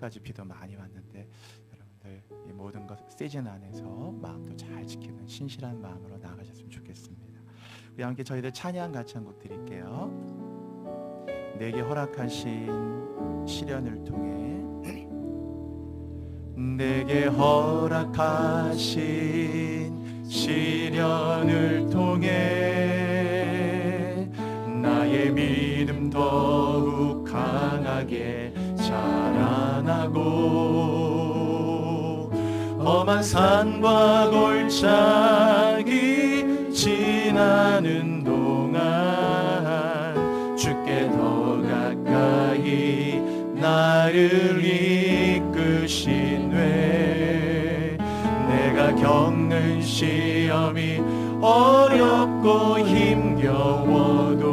새벽까지 비도 많이 왔는데 여러분들 이 모든 것 시즌 안에서 마음도 잘 지키는 신실한 마음으로 나가셨으면 좋겠습니다. 우리 함께 저희들 찬양 같이 한 곡 드릴게요. 내게 허락하신 시련을 통해 내게 허락하신 시련을 통해 나의 믿음 더욱 강하게 자라나고 험한 산과 골짜기 지나는 동안 주께 더 가까이 나를 이끄시네. 내가 겪는 시험이 어렵고 힘겨워도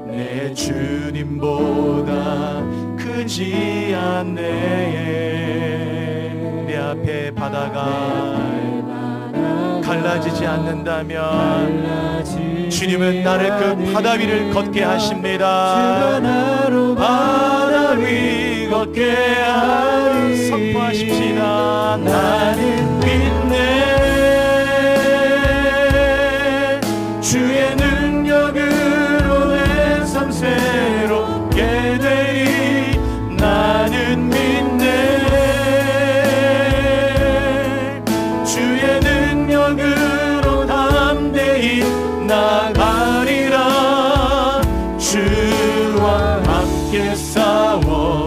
내 주님보다 크지 않네. 내 앞에 바다가 갈라지지 않는다면 주님은 나를 그 바다 위를 걷게 하십니다. 바다 위 걷게 하리. 선포하십시다. 나는 믿네. 주의 능력으로 내 삶 새롭게 되리. 나는 믿네. 주의 능력으로 담대히 나가리라. 주와 함께 싸워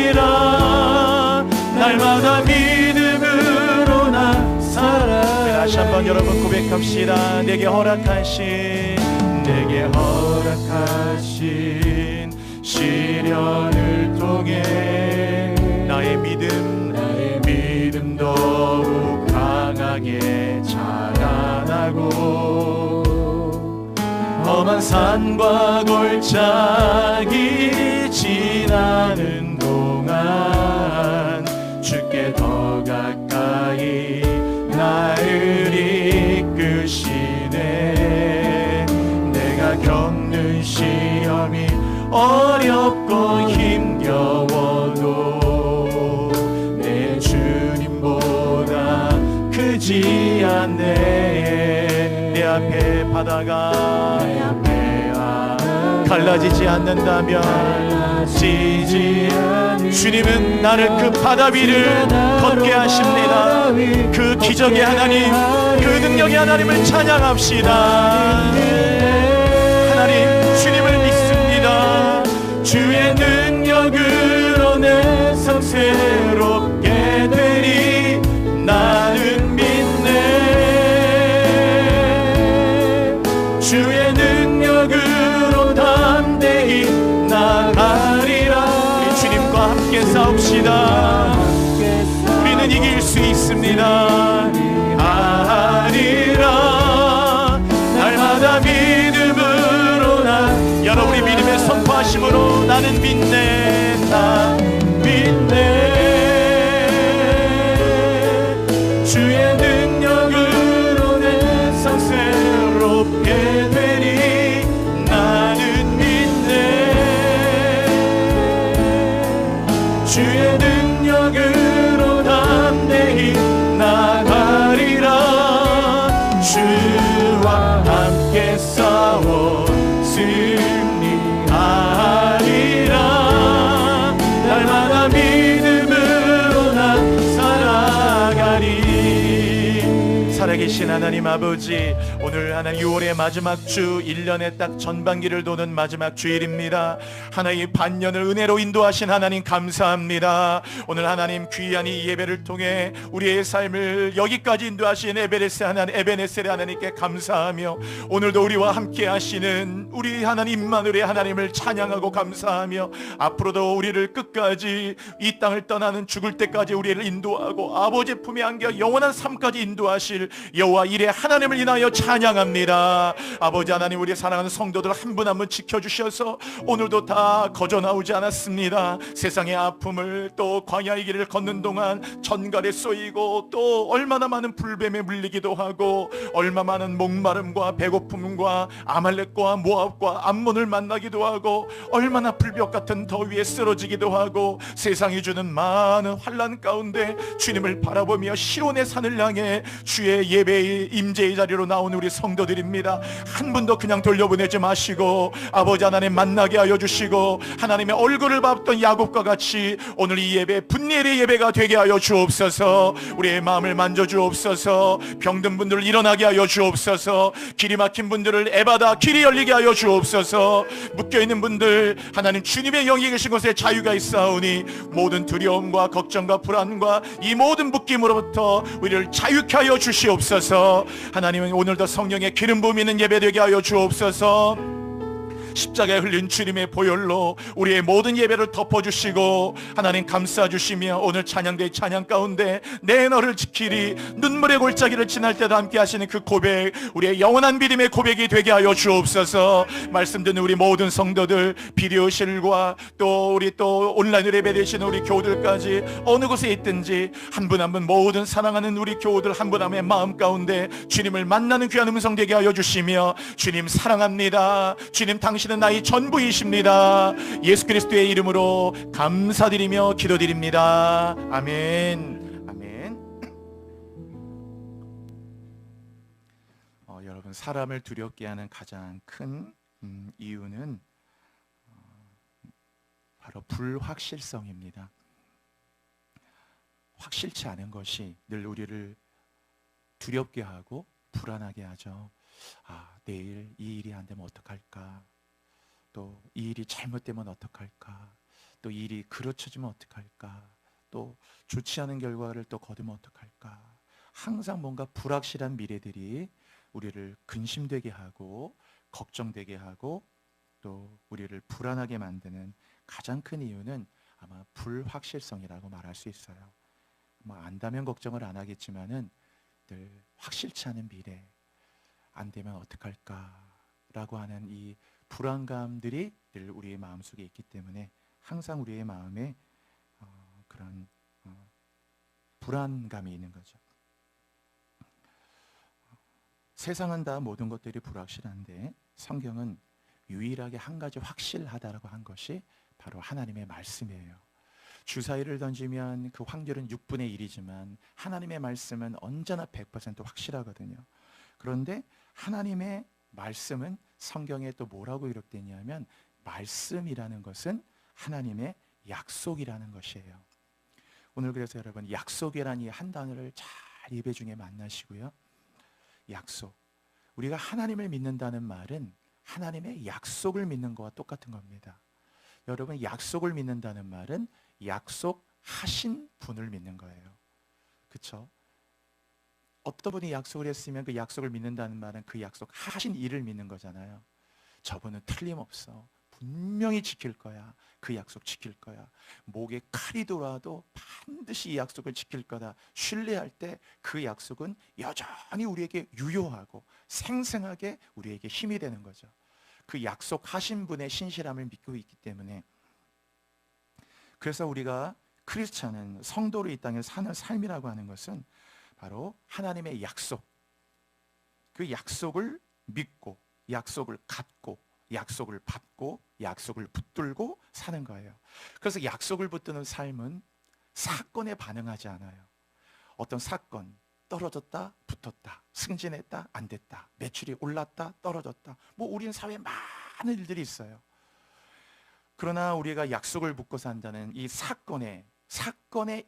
승리하리라. 날마다 믿음으로 나 살아. 다시 한번 여러분 고백합시다. 내게 허락하신 시련을 통해 나의 믿음 더욱 강하게 자라나고 험한 산과 골짜기 지나는 동안 주께 더 가까이 나를 이끄시네. 내가 겪는 시험이 어렵고 힘겨워도 내 주님보다 크지 않네. 내 앞에 바다가 갈라지지 않는다면 주님은 나를 그 바다 위를 걷게 하십니다. 그 기적의 하나님, 그 능력의 하나님을 찬양합시다. 하나님 주님을 믿습니다. 주의 능력으로 내 삶 새롭게 되리. 나는 믿네. 주의 능력으로 담대히 나가리라. 우리 주님과 함께 싸웁시다. 우리는 이길 수 있습니다. 아리라. 날마다 믿음으로 나 여러분이 믿음의 선포하심으로 나는 믿네. 나 믿네. 주의 능력으로 내 삶 새롭게 되리. 나는 믿네. 주의 능력으로 담대히 나가리라. 주와 함께 싸워 승리하리라. 날마다 믿음으로 나 살아가리. 살아계신 하나님 아버지, 오늘 하나님 6월의 마지막 주, 1년의 딱 전반기를 도는 마지막 주일입니다. 하나님 반년을 은혜로 인도하신 하나님 감사합니다. 오늘 하나님 귀한 이 예배를 통해 우리의 삶을 여기까지 인도하신 에베네셀의 하나님께 감사하며 오늘도 우리와 함께 하시는 우리 하나님 임마누엘의 하나님을 찬양하고 감사하며 앞으로도 우리를 끝까지 이 땅을 떠나는 죽을 때까지 우리를 인도하고 아버지 품에 안겨 영원한 삶까지 인도하실 여호와 기도와 일에 하나님을 인하여 찬양합니다. 아버지 하나님, 우리 사랑하는 성도들 한 분 한 분 지켜주셔서 오늘도 다 거저 나오지 않았습니다. 세상의 아픔을 또 광야의 길을 걷는 동안 전갈에 쏘이고 또 얼마나 많은 불뱀에 물리기도 하고 얼마 많은 목마름과 배고픔과 아말렉과 모압과 암몬을 만나기도 하고 얼마나 불벽 같은 더위에 쓰러지기도 하고 세상이 주는 많은 환난 가운데 주님을 바라보며 시온의 산을 향해 주의 예배의 임재의 자리로 나온 우리 성도들입니다. 한 분도 그냥 돌려보내지 마시고 아버지 하나님 만나게 하여 주시고 하나님의 얼굴을 봤던 야곱과 같이 오늘 이 예배 분리의 예배가 되게 하여 주옵소서. 우리의 마음을 만져 주옵소서. 병든 분들을 일어나게 하여 주옵소서. 길이 막힌 분들을 에바다 길이 열리게 하여 주옵소서. 묶여있는 분들 하나님 주님의 영이 계신 곳에 자유가 있사오니 모든 두려움과 걱정과 불안과 이 모든 묶임으로부터 우리를 자유케 하여 주시옵소서. 하나님은 오늘도 성령의 기름 부으는 예배 되게 하여 주옵소서. 십자가에 흘린 주님의 보혈로 우리의 모든 예배를 덮어주시고 하나님 감싸주시며 오늘 찬양대의 찬양 가운데 내 너를 지키리 눈물의 골짜기를 지날 때도 함께 하시는 그 고백, 우리의 영원한 믿음의 고백이 되게 하여 주옵소서. 말씀 듣는 우리 모든 성도들, 비디오실과 또 우리 또 온라인으로 예배되시는 우리 교우들까지 어느 곳에 있든지 한 분 한 분 모든 사랑하는 우리 교우들 한 분 한 분의 마음 가운데 주님을 만나는 귀한 음성 되게 하여 주시며 주님 사랑합니다. 주님 당신은 나의 전부이십니다. 예수 그리스도의 이름으로 감사드리며 기도드립니다. 아멘. 아멘. 여러분, 사람을 두렵게 하는 가장 큰 이유는 바로 불확실성입니다. 확실치 않은 것이 늘 우리를 두렵게 하고 불안하게 하죠. 내일 이 일이 안 되면 어떡할까? 또 이 일이 잘못되면 어떡할까? 또 이 일이 그르쳐지면 어떡할까? 또 좋지 않은 결과를 또 거두면 어떡할까? 항상 뭔가 불확실한 미래들이 우리를 근심되게 하고 걱정되게 하고 또 우리를 불안하게 만드는 가장 큰 이유는 아마 불확실성이라고 말할 수 있어요. 안다면 걱정을 안 하겠지만은 늘 확실치 않은 미래, 안 되면 어떡할까라고 하는 이 불안감들이 늘 우리의 마음속에 있기 때문에 항상 우리의 마음에 그런 불안감이 있는 거죠. 세상은 다 모든 것들이 불확실한데 성경은 유일하게 한 가지 확실하다라고 한 것이 바로 하나님의 말씀이에요. 주사위를 던지면 그 확률은 6분의 1이지만 하나님의 말씀은 언제나 100% 확실하거든요. 그런데 하나님의 말씀은 성경에 또 뭐라고 기록되냐면 말씀이라는 것은 하나님의 약속이라는 것이에요. 오늘 그래서 여러분 약속이라는 이 한 단어를 잘 예배 중에 만나시고요. 약속. 우리가 하나님을 믿는다는 말은 하나님의 약속을 믿는 것과 똑같은 겁니다. 여러분 약속을 믿는다는 말은 약속하신 분을 믿는 거예요. 그렇죠? 어떤 분이 약속을 했으면 그 약속을 믿는다는 말은 그 약속하신 일을 믿는 거잖아요. 저분은 틀림없어. 분명히 지킬 거야. 그 약속 지킬 거야. 목에 칼이 돌아도 반드시 이 약속을 지킬 거다. 신뢰할 때 그 약속은 여전히 우리에게 유효하고 생생하게 우리에게 힘이 되는 거죠. 그 약속하신 분의 신실함을 믿고 있기 때문에 그래서 우리가 크리스찬은 성도로 이 땅에 사는 삶이라고 하는 것은 바로 하나님의 약속, 그 약속을 믿고 약속을 갖고 약속을 받고 약속을 붙들고 사는 거예요. 그래서 약속을 붙드는 삶은 사건에 반응하지 않아요. 어떤 사건, 떨어졌다 붙었다, 승진했다 안 됐다, 매출이 올랐다 떨어졌다, 우리는 사회에 많은 일들이 있어요. 그러나 우리가 약속을 붙고 산다는 이 사건에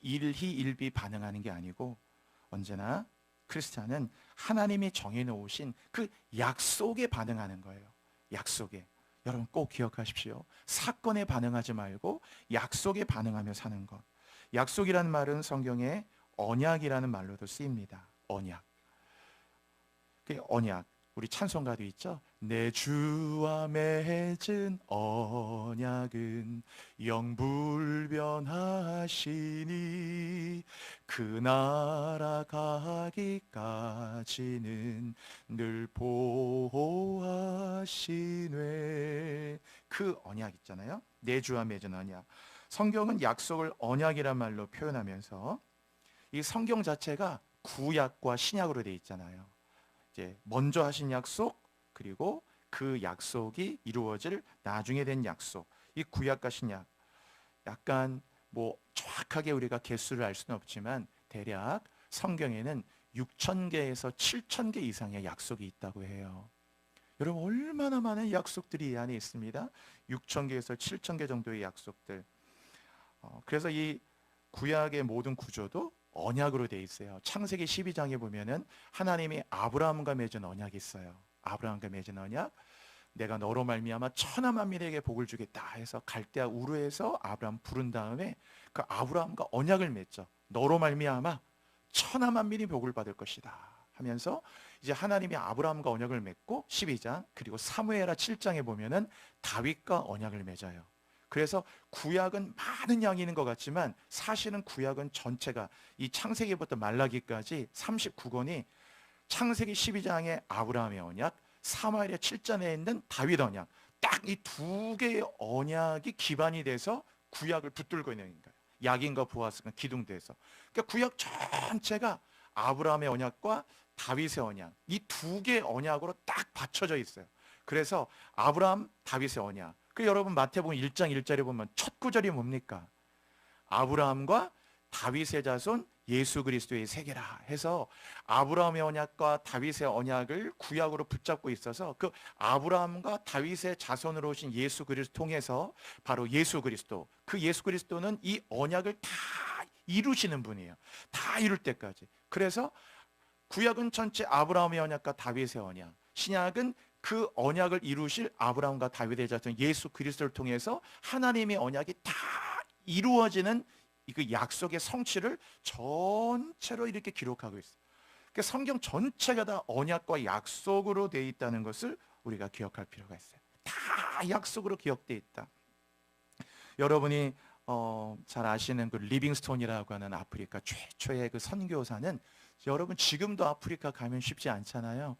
일희일비 반응하는 게 아니고 언제나 크리스찬은 하나님이 정해놓으신 그 약속에 반응하는 거예요. 약속에. 여러분 꼭 기억하십시오. 사건에 반응하지 말고 약속에 반응하며 사는 것. 약속이라는 말은 성경에 언약이라는 말로도 쓰입니다. 언약. 그 언약. 우리 찬송가도 있죠. 내 주와 맺은 언약은 영불변하시니 그 나라 가기까지는 늘 보호하시네. 그 언약 있잖아요. 내 주와 맺은 언약. 성경은 약속을 언약이란 말로 표현하면서 이 성경 자체가 구약과 신약으로 되어 있잖아요. 이제 먼저 하신 약속, 그리고 그 약속이 이루어질 나중에 된 약속. 이 구약과 신약. 약간 뭐 정확하게 우리가 개수를 알 수는 없지만 대략 성경에는 6,000개에서 7,000개 이상의 약속이 있다고 해요. 여러분 얼마나 많은 약속들이 이 안에 있습니다. 6,000개에서 7,000개 정도의 약속들. 그래서 이 구약의 모든 구조도 언약으로 되어 있어요. 창세기 12장에 보면은 하나님이 아브라함과 맺은 언약이 있어요. 아브라함과 맺은 언약. 내가 너로 말미암아 천하 만민에게 복을 주겠다 해서 갈대아 우르에서 아브라함 부른 다음에 그 아브라함과 언약을 맺죠. 너로 말미암아 천하 만민이 복을 받을 것이다 하면서 이제 하나님이 아브라함과 언약을 맺고 12장 그리고 사무엘하 7장에 보면은 다윗과 언약을 맺어요. 그래서 구약은 많은 양이 있는 것 같지만 사실은 구약은 전체가 이 창세기부터 말라기까지 39권이 창세기 12장의 아브라함의 언약, 사무엘의 7장에 있는 다윗 언약, 딱 이 두 개의 언약이 기반이 돼서 구약을 붙들고 있는 거예요. 야긴과 보아스가 기둥돼서. 그러니까 구약 전체가 아브라함의 언약과 다윗의 언약, 이 두 개의 언약으로 딱 받쳐져 있어요. 그래서 아브라함, 다윗의 언약. 그 여러분 마태복음 1장 1절에 보면 첫 구절이 뭡니까? 아브라함과 다윗의 자손 예수 그리스도의 세계라 해서 아브라함의 언약과 다윗의 언약을 구약으로 붙잡고 있어서 그 아브라함과 다윗의 자손으로 오신 예수 그리스도 통해서 바로 예수 그리스도, 그 예수 그리스도는 이 언약을 다 이루시는 분이에요. 다 이룰 때까지. 그래서 구약은 전체 아브라함의 언약과 다윗의 언약, 신약은 그 언약을 이루실 아브라함과 다윗의 자손 예수 그리스도를 통해서 하나님의 언약이 다 이루어지는 그 약속의 성취를 전체로 이렇게 기록하고 있어요. 그러니까 성경 전체가 다 언약과 약속으로 되어 있다는 것을 우리가 기억할 필요가 있어요. 다 약속으로 기억되어 있다. 여러분이 잘 아시는 그 리빙스톤이라고 하는 아프리카 최초의 그 선교사는 여러분 지금도 아프리카 가면 쉽지 않잖아요.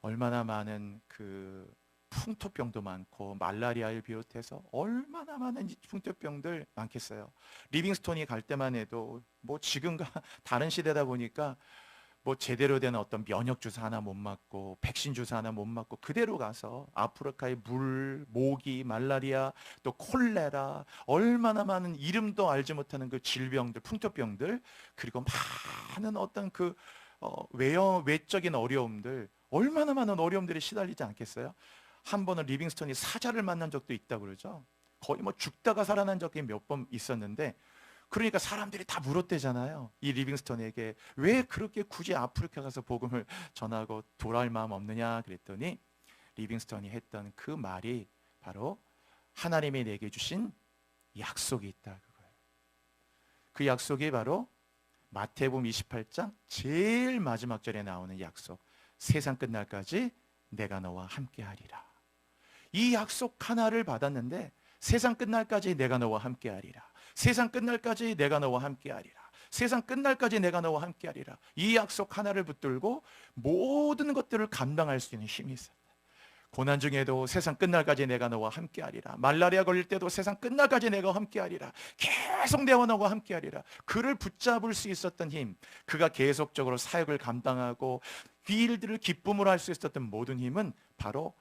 얼마나 많은 그 풍토병도 많고 말라리아를 비롯해서 얼마나 많은 풍토병들 많겠어요. 리빙스톤이 갈 때만 해도 뭐 지금과 다른 시대다 보니까 뭐 제대로 된 어떤 면역 주사 하나 못 맞고 백신 주사 하나 못 맞고 그대로 가서 아프리카의 물, 모기, 말라리아, 또 콜레라, 얼마나 많은 이름도 알지 못하는 그 질병들, 풍토병들, 그리고 많은 어떤 그 외적인 어려움들, 얼마나 많은 어려움들이 시달리지 않겠어요? 한 번은 리빙스톤이 사자를 만난 적도 있다고 그러죠. 거의 뭐 죽다가 살아난 적이 몇 번 있었는데, 그러니까 사람들이 다 물었대잖아요. 이 리빙스톤에게 왜 그렇게 굳이 아프리카 가서 복음을 전하고 돌아올 마음 없느냐 그랬더니 리빙스톤이 했던 그 말이 바로 하나님이 내게 주신 약속이 있다 그거예요. 그 약속이 바로 마태복음 28장 제일 마지막 절에 나오는 약속. 세상 끝날까지 내가 너와 함께하리라. 이 약속 하나를 받았는데 세상 끝날까지 내가 너와 함께하리라. 세상 끝날까지 내가 너와 함께하리라. 세상 끝날까지 내가 너와 함께하리라. 이 약속 하나를 붙들고 모든 것들을 감당할 수 있는 힘이 있어요. 고난 중에도 세상 끝날까지 내가 너와 함께하리라. 말라리아 걸릴 때도 세상 끝날까지 내가 함께하리라. 계속 내가 너와 함께하리라. 그를 붙잡을 수 있었던 힘, 그가 계속적으로 사역을 감당하고 그 일들을 기쁨으로 할 수 있었던 모든 힘은 바로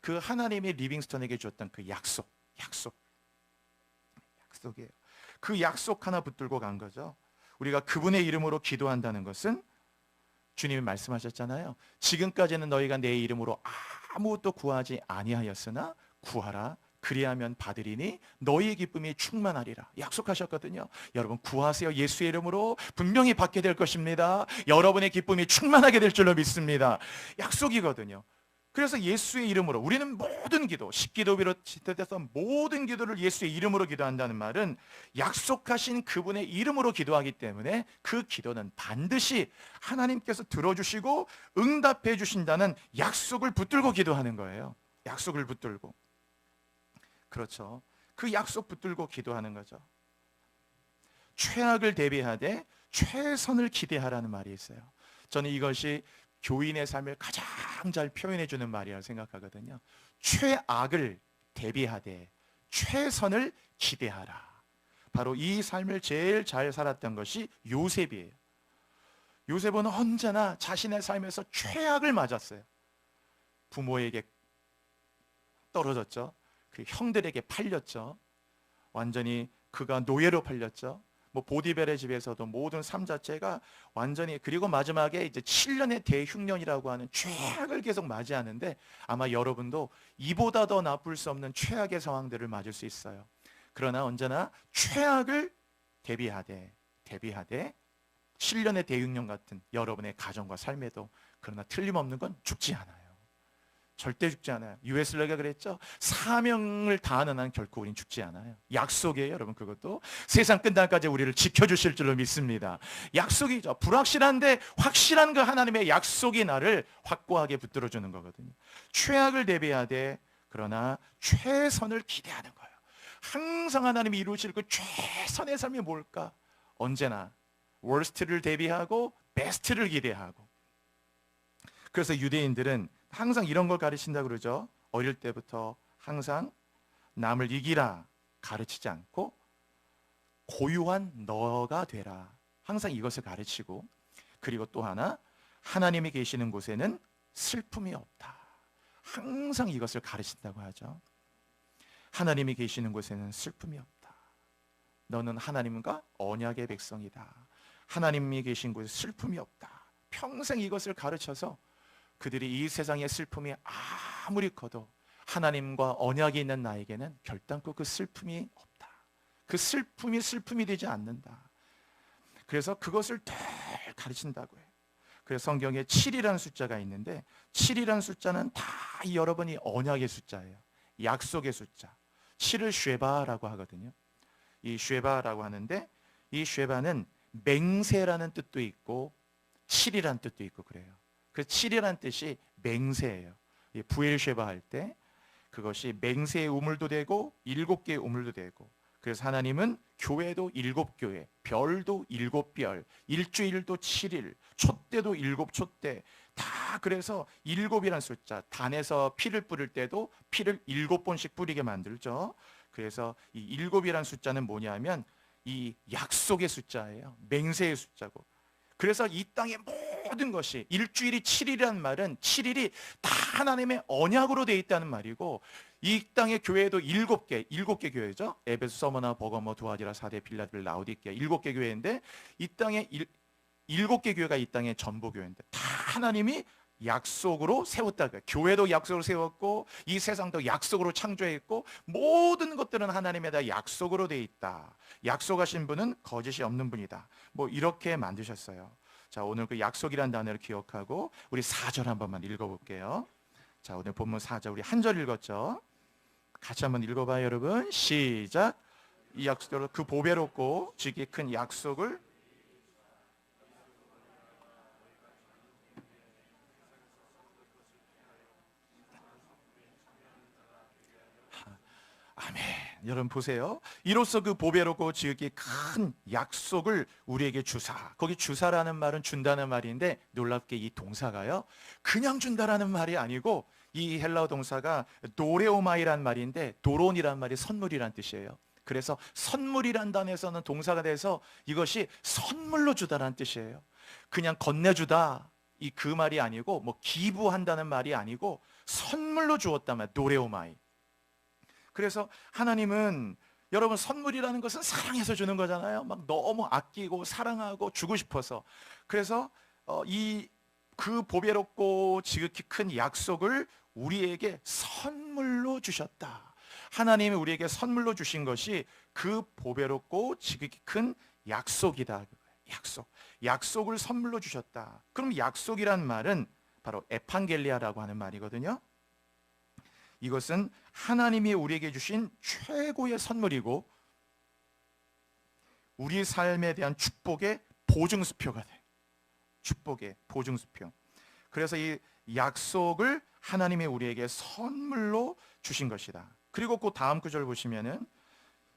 그 하나님이 리빙스턴에게 줬던 그 약속이에요. 그 약속 하나 붙들고 간 거죠. 우리가 그분의 이름으로 기도한다는 것은 주님이 말씀하셨잖아요. 지금까지는 너희가 내 이름으로 아무것도 구하지 아니하였으나 구하라. 그리하면 받으리니 너희의 기쁨이 충만하리라. 약속하셨거든요. 여러분 구하세요. 예수의 이름으로 분명히 받게 될 것입니다. 여러분의 기쁨이 충만하게 될 줄로 믿습니다. 약속이거든요. 그래서 예수의 이름으로 우리는 모든 기도, 식기도 비롯해서 모든 기도를 예수의 이름으로 기도한다는 말은 약속하신 그분의 이름으로 기도하기 때문에 그 기도는 반드시 하나님께서 들어주시고 응답해 주신다는 약속을 붙들고 기도하는 거예요. 약속을 붙들고. 그렇죠. 그 약속 붙들고 기도하는 거죠. 최악을 대비하되 최선을 기대하라는 말이 있어요. 저는 이것이 교인의 삶을 가장 잘 표현해 주는 말이라고 생각하거든요. 최악을 대비하되 최선을 기대하라. 바로 이 삶을 제일 잘 살았던 것이 요셉이에요. 요셉은 언제나 자신의 삶에서 최악을 맞았어요. 부모에게 떨어졌죠. 그 형들에게 팔렸죠. 완전히 그가 노예로 팔렸죠. 뭐 보디벨의 집에서도 모든 삶 자체가 완전히, 그리고 마지막에 이제 7년의 대흉년이라고 하는 최악을 계속 맞이하는데, 아마 여러분도 이보다 더 나쁠 수 없는 최악의 상황들을 맞을 수 있어요. 그러나 언제나 최악을 대비하되 7년의 대흉년 같은 여러분의 가정과 삶에도, 그러나 틀림없는 건 죽지 않아요. 절대 죽지 않아요. 유에슬러가 그랬죠. 사명을 다하는 한 결코 우린 죽지 않아요. 약속이에요, 여러분. 그것도 세상 끝날까지 우리를 지켜주실 줄로 믿습니다. 약속이죠. 불확실한데 확실한 그 하나님의 약속이 나를 확고하게 붙들어주는 거거든요. 최악을 대비하되 그러나 최선을 기대하는 거예요. 항상 하나님이 이루실 그 최선의 삶이 뭘까? 언제나 월스트를 대비하고 베스트를 기대하고. 그래서 유대인들은 항상 이런 걸 가르친다고 그러죠. 어릴 때부터 항상 남을 이기라 가르치지 않고 고유한 너가 되라, 항상 이것을 가르치고, 그리고 또 하나, 하나님이 계시는 곳에는 슬픔이 없다, 항상 이것을 가르친다고 하죠. 하나님이 계시는 곳에는 슬픔이 없다. 너는 하나님과 언약의 백성이다. 하나님이 계신 곳에 슬픔이 없다. 평생 이것을 가르쳐서 그들이 이 세상의 슬픔이 아무리 커도 하나님과 언약이 있는 나에게는 결단코 그 슬픔이 없다. 그 슬픔이 되지 않는다. 그래서 그것을 늘 가르친다고 해요. 그래서 성경에 7이라는 숫자가 있는데, 7이라는 숫자는 다 여러분이 언약의 숫자예요. 약속의 숫자. 7을 쉐바라고 하거든요. 이 쉐바라고 하는데, 이 쉐바는 맹세라는 뜻도 있고 7이라는 뜻도 있고 그래요. 그 7이라는 뜻이 맹세예요. 부엘쉐바 할 때 그것이 맹세의 우물도 되고 7개의 우물도 되고, 그래서 하나님은 교회도 7교회, 별도 7별, 일주일도 7일, 촛대도 7촛대, 다 그래서 7이라는 숫자, 단에서 피를 뿌릴 때도 피를 7번씩 뿌리게 만들죠. 그래서 이 7이라는 숫자는 뭐냐면 이 약속의 숫자예요. 맹세의 숫자고. 그래서 이 땅의 모든 것이, 일주일이 7일이라는 말은 7일이 다 하나님의 언약으로 되어 있다는 말이고, 이 땅의 교회도 7개 교회죠. 에베소, 서머나, 버거모, 두아디라, 사대, 빌라델, 라오디게아 7개 교회인데, 이 땅에 7개 교회가 이 땅의 전부 교회인데 다 하나님이 약속으로 세웠다. 교회도 약속으로 세웠고 이 세상도 약속으로 창조했고 모든 것들은 하나님에 다 약속으로 되어 있다. 약속하신 분은 거짓이 없는 분이다. 뭐 이렇게 만드셨어요. 자, 오늘 그 약속이란 단어를 기억하고 우리 4절 한 번만 읽어볼게요. 자, 오늘 본문 4절 우리 한 절 읽었죠. 같이 한번 읽어봐요, 여러분. 시작. 이 약속대로 그 보배롭고 지극히 큰 약속을 아멘. 여러분 보세요. 이로써 그 보배롭고 지극히 큰 약속을 우리에게 주사. 거기 주사라는 말은 준다는 말인데 놀랍게 이 동사가요, 그냥 준다라는 말이 아니고 이 헬라어 동사가 도레오마이란 말인데, 도론이란 말이 선물이란 뜻이에요. 그래서 선물이란 단어에서는 동사가 돼서 이것이 선물로 주다라는 뜻이에요. 그냥 건네주다 이 그 말이 아니고, 뭐 기부한다는 말이 아니고 선물로 주었단 말, 도레오마이. 그래서 하나님은, 여러분, 선물이라는 것은 사랑해서 주는 거잖아요. 막 너무 아끼고 사랑하고 주고 싶어서. 그래서 그 보배롭고 지극히 큰 약속을 우리에게 선물로 주셨다. 하나님이 우리에게 선물로 주신 것이 그 보배롭고 지극히 큰 약속이다. 약속을 선물로 주셨다. 그럼 약속이란 말은 바로 에판겔리아라고 하는 말이거든요. 이것은 하나님이 우리에게 주신 최고의 선물이고 우리 삶에 대한 축복의 보증수표가 돼. 축복의 보증수표. 그래서 이 약속을 하나님이 우리에게 선물로 주신 것이다. 그리고 그 다음 구절 보시면은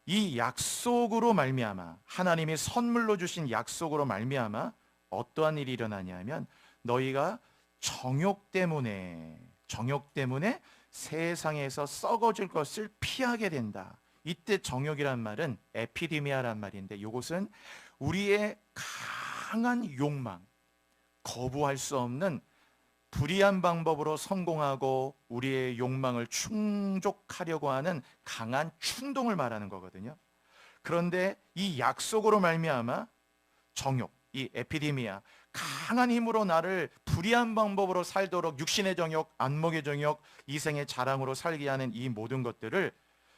이 약속으로 말미암아, 하나님이 선물로 주신 약속으로 말미암아 어떠한 일이 일어나냐면, 너희가 정욕 때문에 세상에서 썩어질 것을 피하게 된다. 이때 정욕이란 말은 에피디미아란 말인데, 이것은 우리의 강한 욕망, 거부할 수 없는 불의한 방법으로 성공하고 우리의 욕망을 충족하려고 하는 강한 충동을 말하는 거거든요. 그런데 이 약속으로 말미암아 정욕, 이 에피데미아, 강한 힘으로 나를 불의한 방법으로 살도록 육신의 정욕, 안목의 정욕, 이생의 자랑으로 살게 하는 이 모든 것들을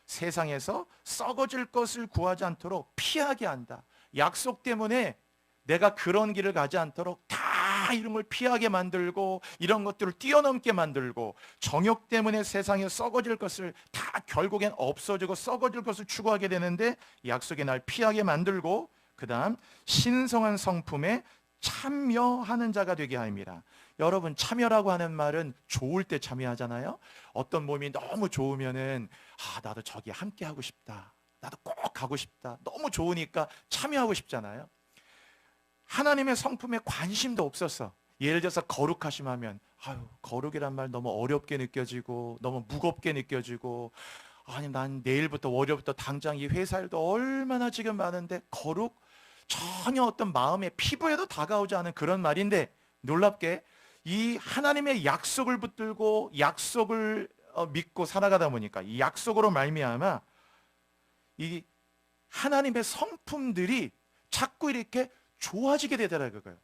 세상에서 썩어질 것을 구하지 않도록 피하게 한다. 약속 때문에 내가 그런 길을 가지 않도록 다 이런 걸 피하게 만들고, 이런 것들을 뛰어넘게 만들고, 정욕 때문에 세상에 썩어질 것을 다 결국엔 없어지고 썩어질 것을 추구하게 되는데, 약속의 날 피하게 만들고, 그 다음 신성한 성품에 참여하는 자가 되게 합니다. 여러분, 참여라고 하는 말은 좋을 때 참여하잖아요. 어떤 몸이 너무 좋으면은 나도 저기 함께 하고 싶다, 나도 꼭 가고 싶다, 너무 좋으니까 참여하고 싶잖아요. 하나님의 성품에 관심도 없었어. 예를 들어서 거룩하심 하면, 거룩이란 말 너무 어렵게 느껴지고 너무 무겁게 느껴지고, 아니 난 내일부터 월요일부터 당장 이 회사 일도 얼마나 지금 많은데 거룩? 전혀 어떤 마음의 피부에도 다가오지 않은 그런 말인데, 놀랍게 이 하나님의 약속을 붙들고 약속을 믿고 살아가다 보니까, 이 약속으로 말미암아 이 하나님의 성품들이 자꾸 이렇게 좋아지게 되더라고요.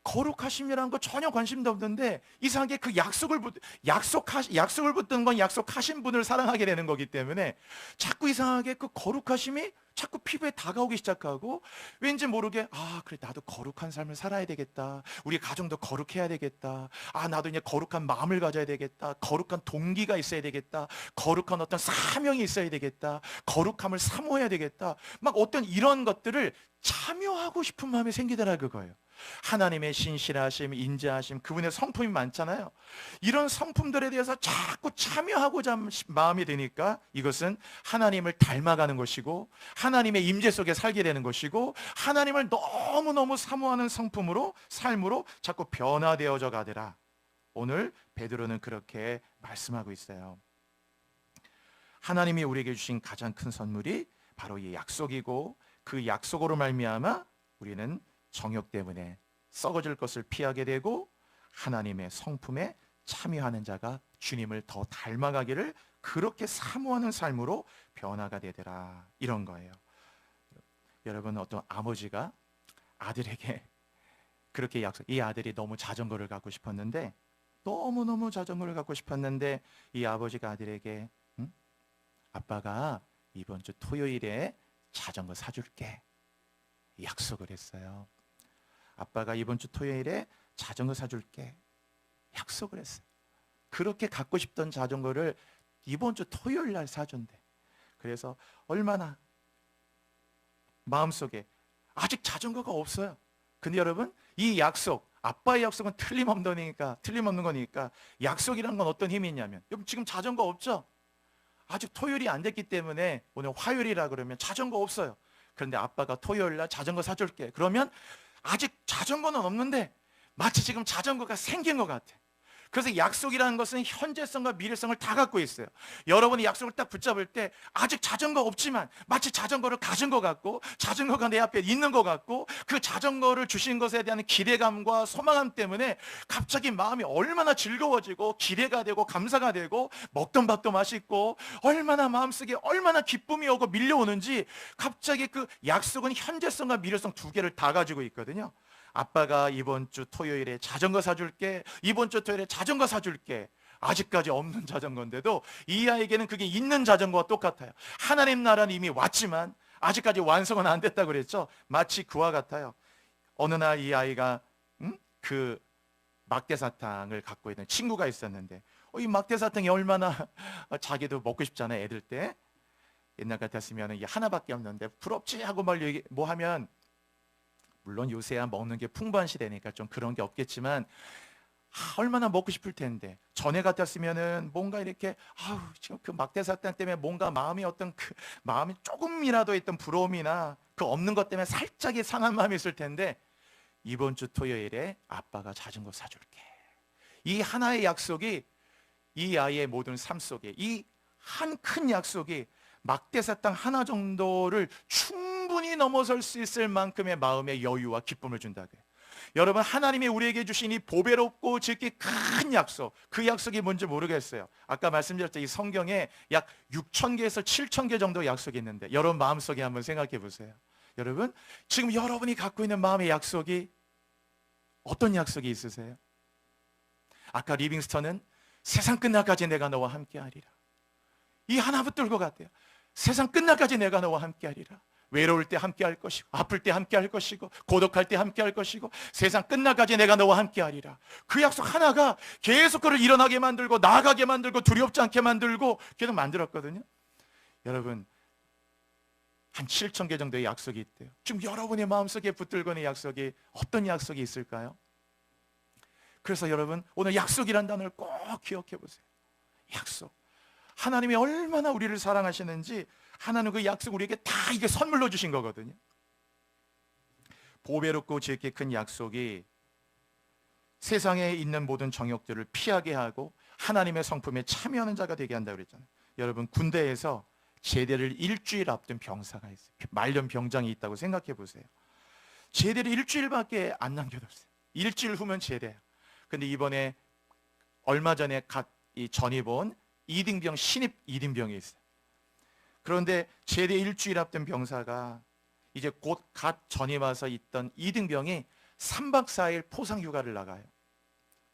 거룩하심이라는 거 전혀 관심도 없는데, 이상하게 그 약속을 붙든 건 약속하신 분을 사랑하게 되는 거기 때문에, 자꾸 이상하게 그 거룩하심이 자꾸 피부에 다가오기 시작하고, 왠지 모르게 그래 나도 거룩한 삶을 살아야 되겠다, 우리 가정도 거룩해야 되겠다, 나도 이제 거룩한 마음을 가져야 되겠다, 거룩한 동기가 있어야 되겠다, 거룩한 어떤 사명이 있어야 되겠다, 거룩함을 사모해야 되겠다, 막 어떤 이런 것들을 참여하고 싶은 마음이 생기더라고요. 그거예요. 하나님의 신실하심, 인자하심, 그분의 성품이 많잖아요. 이런 성품들에 대해서 자꾸 참여하고자 마음이 드니까, 이것은 하나님을 닮아가는 것이고 하나님의 임재 속에 살게 되는 것이고, 하나님을 너무너무 사모하는 성품으로, 삶으로 자꾸 변화되어져 가더라. 오늘 베드로는 그렇게 말씀하고 있어요. 하나님이 우리에게 주신 가장 큰 선물이 바로 이 약속이고, 그 약속으로 말미암아 우리는 정욕 때문에 썩어질 것을 피하게 되고, 하나님의 성품에 참여하는 자가 주님을 더 닮아가기를 그렇게 사모하는 삶으로 변화가 되더라, 이런 거예요. 여러분, 어떤 아버지가 아들에게 그렇게 이 아들이 너무 자전거를 갖고 싶었는데, 너무너무 자전거를 갖고 싶었는데, 이 아버지가 아들에게 아빠가 이번 주 토요일에 자전거 사줄게, 약속을 했어요. 아빠가 이번 주 토요일에 자전거 사줄게, 약속을 했어요. 그렇게 갖고 싶던 자전거를 이번 주 토요일 날 사준대. 그래서 얼마나 마음속에, 아직 자전거가 없어요. 근데 여러분, 이 약속, 아빠의 약속은 틀림없는 거니까, 약속이란 건 어떤 힘이 있냐면, 여러분 지금 자전거 없죠? 아직 토요일이 안 됐기 때문에 오늘 화요일이라 그러면 자전거 없어요. 그런데 아빠가 토요일 날 자전거 사줄게, 그러면 아직 자전거는 없는데 마치 지금 자전거가 생긴 것 같아. 그래서 약속이라는 것은 현재성과 미래성을 다 갖고 있어요. 여러분이 약속을 딱 붙잡을 때 아직 자전거 없지만 마치 자전거를 가진 것 같고, 자전거가 내 앞에 있는 것 같고, 그 자전거를 주신 것에 대한 기대감과 소망감 때문에 갑자기 마음이 얼마나 즐거워지고 기대가 되고 감사가 되고, 먹던 밥도 맛있고, 얼마나 마음속에 얼마나 기쁨이 오고 밀려오는지, 갑자기 그 약속은 현재성과 미래성 두 개를 다 가지고 있거든요. 아빠가 이번 주 토요일에 자전거 사줄게, 이번 주 토요일에 자전거 사줄게. 아직까지 없는 자전거인데도 이 아이에게는 그게 있는 자전거와 똑같아요. 하나님 나라는 이미 왔지만 아직까지 완성은 안 됐다고 그랬죠. 마치 그와 같아요. 어느 날 이 아이가 그 막대사탕을 갖고 있는 친구가 있었는데, 이 막대사탕이 얼마나 자기도 먹고 싶잖아요. 애들 때 옛날 같았으면 이 하나밖에 없는데 부럽지 하고 뭐 하면, 물론 요새야 먹는 게 풍부한 시대니까 좀 그런 게 없겠지만, 얼마나 먹고 싶을 텐데, 전에 같았으면은 뭔가 이렇게 지금 그 막대사탕 때문에 뭔가 마음이 어떤 그 마음이 조금이라도 있던 부러움이나 그 없는 것 때문에 살짝의 상한 마음이 있을 텐데, 이번 주 토요일에 아빠가 자전거 사줄게. 이 하나의 약속이 이 아이의 모든 삶 속에, 이 한 큰 약속이 막대사탕 하나 정도를 충분히 넘어설 수 있을 만큼의 마음의 여유와 기쁨을 준다고요. 여러분, 하나님이 우리에게 주신 이 보배롭고 지극히 큰 약속, 그 약속이 뭔지 모르겠어요. 아까 말씀드렸죠. 이 성경에 약 6,000개에서 7,000개 정도 약속이 있는데, 여러분 마음속에 한번 생각해 보세요. 여러분, 지금 여러분이 갖고 있는 마음의 약속이 어떤 약속이 있으세요? 아까 리빙스턴은 세상 끝날까지 내가 너와 함께하리라. 이 하나 붙들 것 같아요. 세상 끝날까지 내가 너와 함께하리라. 외로울 때 함께할 것이고, 아플 때 함께할 것이고, 고독할 때 함께할 것이고, 세상 끝날까지 내가 너와 함께하리라. 그 약속 하나가 계속 그를 일어나게 만들고, 나아가게 만들고, 두렵지 않게 만들고 계속 만들었거든요. 여러분, 한 7,000개 정도의 약속이 있대요. 지금 여러분의 마음속에 붙들고 있는 약속이 어떤 약속이 있을까요? 그래서 여러분, 오늘 약속이란 단어를 꼭 기억해 보세요. 약속. 하나님이 얼마나 우리를 사랑하시는지, 하나는 그 약속 우리에게 다 이게 선물로 주신 거거든요. 보배롭고 지극히 큰 약속이 세상에 있는 모든 정욕들을 피하게 하고 하나님의 성품에 참여하는 자가 되게 한다고 그랬잖아요. 여러분, 군대에서 제대를 일주일 앞둔 병사가 있어요. 말년 병장이 있다고 생각해 보세요. 제대를 일주일밖에 안 남겨뒀어요. 일주일 후면 제대야. 근데 이번에 얼마 전에 전입 온 이등병, 신입 이등병이 있어요. 그런데 제대 일주일 앞둔 병사가 이제 곧 갓 전입 와서 있던 이등병이 3박 4일 포상 휴가를 나가요.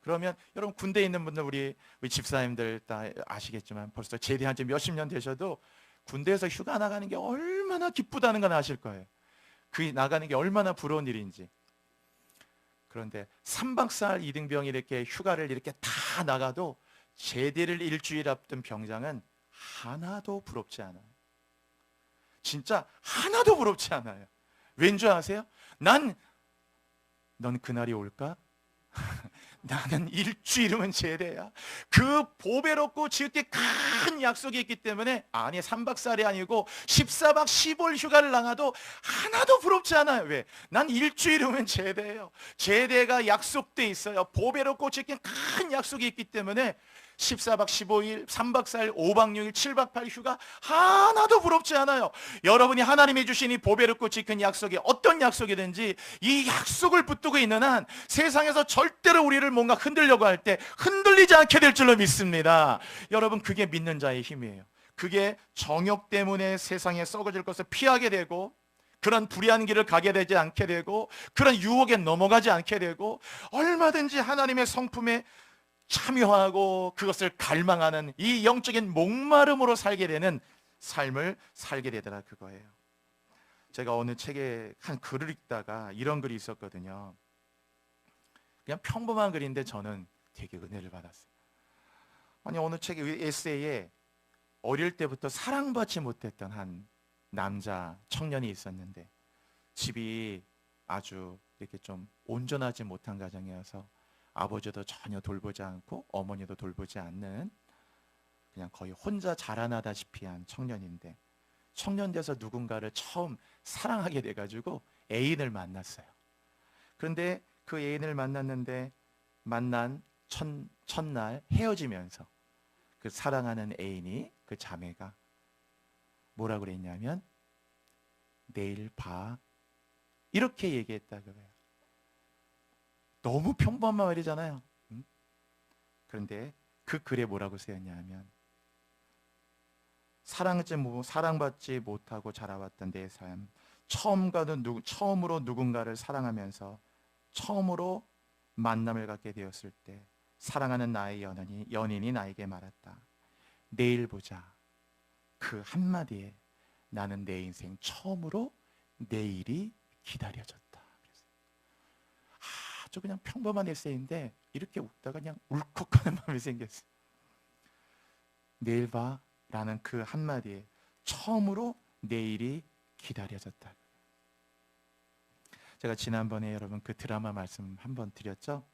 그러면 여러분, 군대에 있는 분들, 우리 집사님들 다 아시겠지만 벌써 제대한 지 몇십 년 되셔도 군대에서 휴가 나가는 게 얼마나 기쁘다는 건 아실 거예요. 그 나가는 게 얼마나 부러운 일인지. 그런데 3박 4일 이등병이 이렇게 휴가를 이렇게 다 나가도 제대를 일주일 앞둔 병장은 하나도 부럽지 않아요. 진짜 하나도 부럽지 않아요. 왠지 아세요? 넌 그날이 올까? 나는 일주일이면 제대야. 그 보배롭고 지극히 큰 약속이 있기 때문에, 아니 3박 4일이 아니고 14박 15일 휴가를 나가도 하나도 부럽지 않아요. 왜? 난 일주일이면 제대예요. 제대가 약속돼 있어요. 보배롭고 지극히 큰 약속이 있기 때문에 14박 15일, 3박 4일, 5박 6일, 7박 8일 휴가 하나도 부럽지 않아요. 여러분이 하나님이 주신 이 보배롭고 지큰 약속이 어떤 약속이든지 이 약속을 붙들고 있는 한 세상에서 절대로 우리를 뭔가 흔들려고 할 때 흔들리지 않게 될 줄로 믿습니다. 여러분, 그게 믿는 자의 힘이에요. 그게 정욕 때문에 세상에 썩어질 것을 피하게 되고, 그런 불의한 길을 가게 되지 않게 되고, 그런 유혹에 넘어가지 않게 되고, 얼마든지 하나님의 성품에 참여하고 그것을 갈망하는 이 영적인 목마름으로 살게 되는 삶을 살게 되더라, 그거예요. 제가 어느 책에 한 글을 읽다가 이런 글이 있었거든요. 그냥 평범한 글인데 저는 되게 은혜를 받았어요. 아니, 어느 책의 에세이에 어릴 때부터 사랑받지 못했던 한 남자 청년이 있었는데, 집이 아주 이렇게 좀 온전하지 못한 가정이어서 아버지도 전혀 돌보지 않고 어머니도 돌보지 않는, 그냥 거의 혼자 자라나다시피 한 청년인데, 청년 돼서 누군가를 처음 사랑하게 돼가지고 애인을 만났어요. 그런데 그 애인을 만났는데, 만난 첫날 헤어지면서 그 사랑하는 애인이, 그 자매가 뭐라고 그랬냐면, 내일 봐, 이렇게 얘기했다고요. 너무 평범한 말이잖아요. 그런데 그 글에 뭐라고 쓰였냐면, 사랑받지 못하고 자라왔던 내 삶, 처음으로 누군가를 사랑하면서 처음으로 만남을 갖게 되었을 때, 사랑하는 나의 연인이 나에게 말했다. 내일 보자. 그 한마디에 나는 내 인생 처음으로 내일이 기다려졌다. 아주 그냥 평범한 에세이인데 이렇게 웃다가 그냥 울컥하는 마음이 생겼어요. 내일 봐 라는 그 한마디에 처음으로 내일이 기다려졌다. 제가 지난번에 여러분 그 드라마 말씀 한번 드렸죠?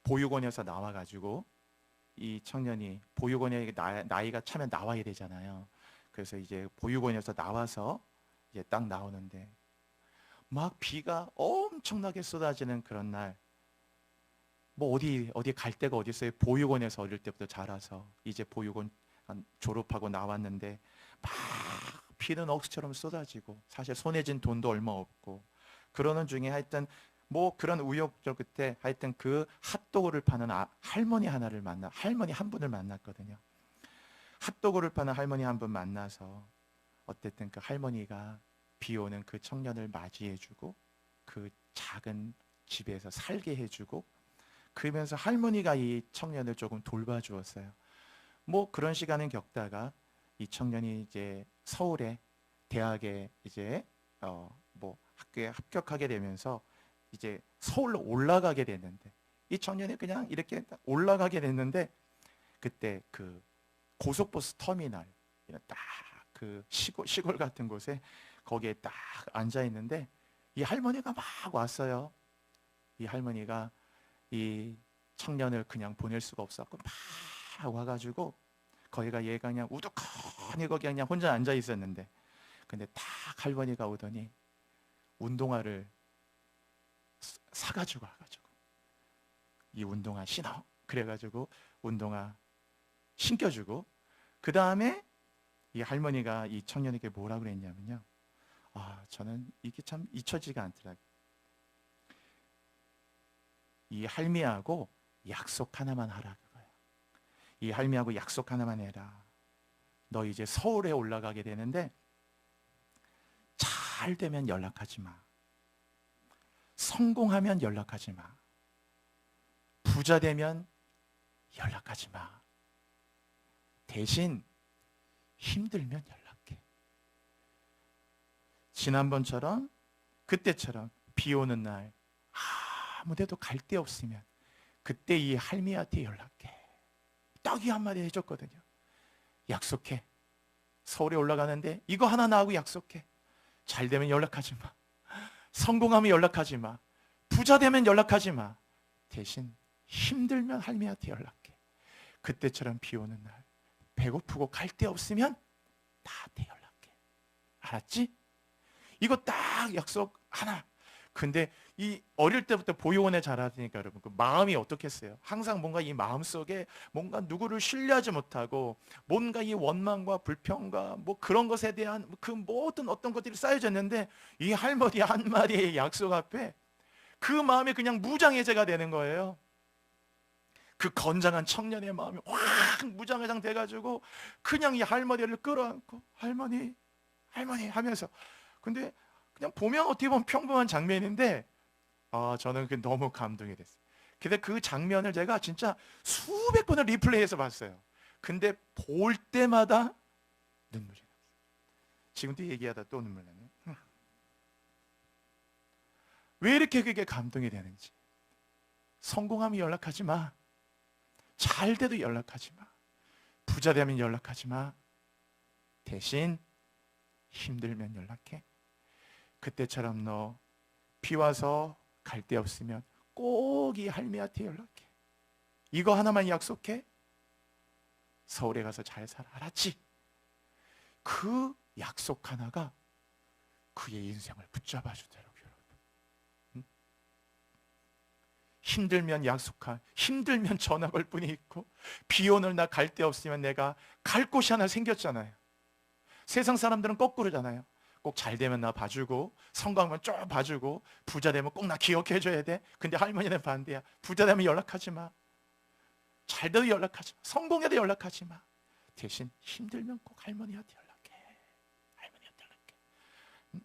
보육원에서 나와가지고 이 청년이 보육원에 나이가 차면 나와야 되잖아요. 그래서 이제 보육원에서 나와서 이제 딱 나오는데 막 비가 엄청나게 쏟아지는 그런 날, 뭐 어디 갈 데가 어디 있어요? 보육원에서 어릴 때부터 자라서 이제 보육원 졸업하고 나왔는데 막 비는 억수처럼 쏟아지고 사실 손에 쥔 돈도 얼마 없고 그러는 중에 하여튼 뭐 그런 우여곡절 끝에 하여튼 그 핫도그를 파는 할머니 할머니 한 분을 만났거든요. 핫도그를 파는 할머니 한 분 만나서 어쨌든 그 할머니가 비 오는 그 청년을 맞이해주고 그 작은 집에서 살게 해주고 그러면서 할머니가 이 청년을 조금 돌봐주었어요. 뭐 그런 시간을 겪다가 이 청년이 이제 서울에 대학에 이제 뭐 학교에 합격하게 되면서 이제 서울로 올라가게 됐는데 이 청년이 그냥 이렇게 올라가게 됐는데 그때 그 고속버스 터미널 딱 그 시골 같은 곳에 거기에 딱 앉아 있는데 이 할머니가 막 왔어요. 이 할머니가 이 청년을 그냥 보낼 수가 없었고 막 와가지고 거기가 얘가 그냥 우두커니 거기 그냥 혼자 앉아 있었는데 근데 딱 할머니가 오더니 운동화를 사가지고 와가지고 이 운동화 신어 그래가지고 운동화 신겨주고 그 다음에 이 할머니가 이 청년에게 뭐라 그랬냐면요, 저는 이게 참 잊혀지가 않더라고요. 이 할미하고 약속 하나만 하라 그거예요. 이 할미하고 약속 하나만 해라. 너 이제 서울에 올라가게 되는데 잘 되면 연락하지 마. 성공하면 연락하지 마. 부자 되면 연락하지 마. 대신 힘들면 연락해. 지난번처럼 그때처럼 비 오는 날 아무데도 갈 데 없으면 그때 이 할미한테 연락해. 딱 이 한마디 해줬거든요. 약속해. 서울에 올라가는데 이거 하나 나하고 약속해. 잘 되면 연락하지 마. 성공하면 연락하지 마. 부자 되면 연락하지 마. 대신 힘들면 할미한테 연락해. 그때처럼 비 오는 날 배고프고 갈 데 없으면 나한테 연락해. 알았지? 이거 딱 약속 하나. 근데 이 어릴 때부터 보육원에 자라니까 여러분 그 마음이 어떻겠어요? 항상 뭔가 이 마음속에 뭔가 누구를 신뢰하지 못하고 뭔가 이 원망과 불평과 뭐 그런 것에 대한 그 모든 어떤 것들이 쌓여졌는데 이 할머니 한 마디의 약속 앞에 그 마음이 그냥 무장해제가 되는 거예요. 그 건장한 청년의 마음이 확 무장해장 돼가지고 그냥 이 할머니를 끌어안고 할머니 하면서 근데 그냥 보면 어떻게 보면 평범한 장면인데 저는 그 너무 감동이 됐어요. 근데 그 장면을 제가 진짜 수백 번을 리플레이해서 봤어요. 근데 볼 때마다 눈물이 났어요. 지금도 얘기하다 또 눈물 나네. 왜 이렇게 그게 감동이 되는지. 성공하면 연락하지 마. 잘 돼도 연락하지 마. 부자 되면 연락하지 마. 대신 힘들면 연락해. 그때처럼 너 비 와서 갈 데 없으면 꼭 이 할미한테 연락해. 이거 하나만 약속해. 서울에 가서 잘 살아. 알았지? 그 약속 하나가 그의 인생을 붙잡아 주더라고요. 힘들면 약속한, 힘들면 전화 걸 뿐이 있고 비 오는 날 갈 데 없으면 내가 갈 곳이 하나 생겼잖아요. 세상 사람들은 거꾸로잖아요. 꼭 잘 되면 나 봐주고 성공하면 쭉 봐주고 부자 되면 꼭 나 기억해 줘야 돼. 근데 할머니는 반대야. 부자 되면 연락하지 마. 잘 돼도 연락하지 마. 성공해도 연락하지 마. 대신 힘들면 꼭 할머니한테 연락해. 할머니한테 연락해.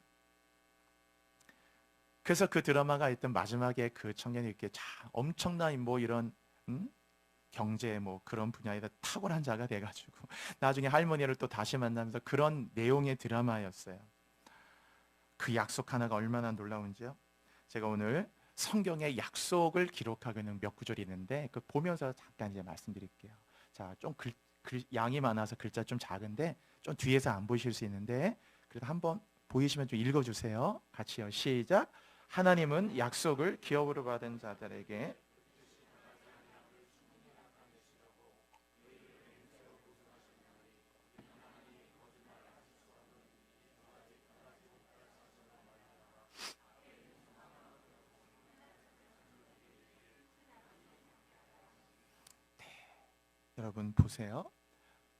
그래서 그 드라마가 있던 마지막에 그 청년이 이렇게 엄청난 뭐 이런 경제 뭐 그런 분야에다 탁월한 자가 돼가지고 나중에 할머니를 또 다시 만나면서 그런 내용의 드라마였어요. 그 약속 하나가 얼마나 놀라운지요. 제가 오늘 성경의 약속을 기록하고 있는 몇 구절이 있는데 그 보면서 잠깐 이제 말씀드릴게요. 자, 좀 양이 많아서 글자 좀 작은데 좀 뒤에서 안 보이실 수 있는데 그래도 한번 보이시면 좀 읽어주세요. 같이요. 시작. 하나님은 약속을 기업으로 받은 자들에게 여러분 보세요.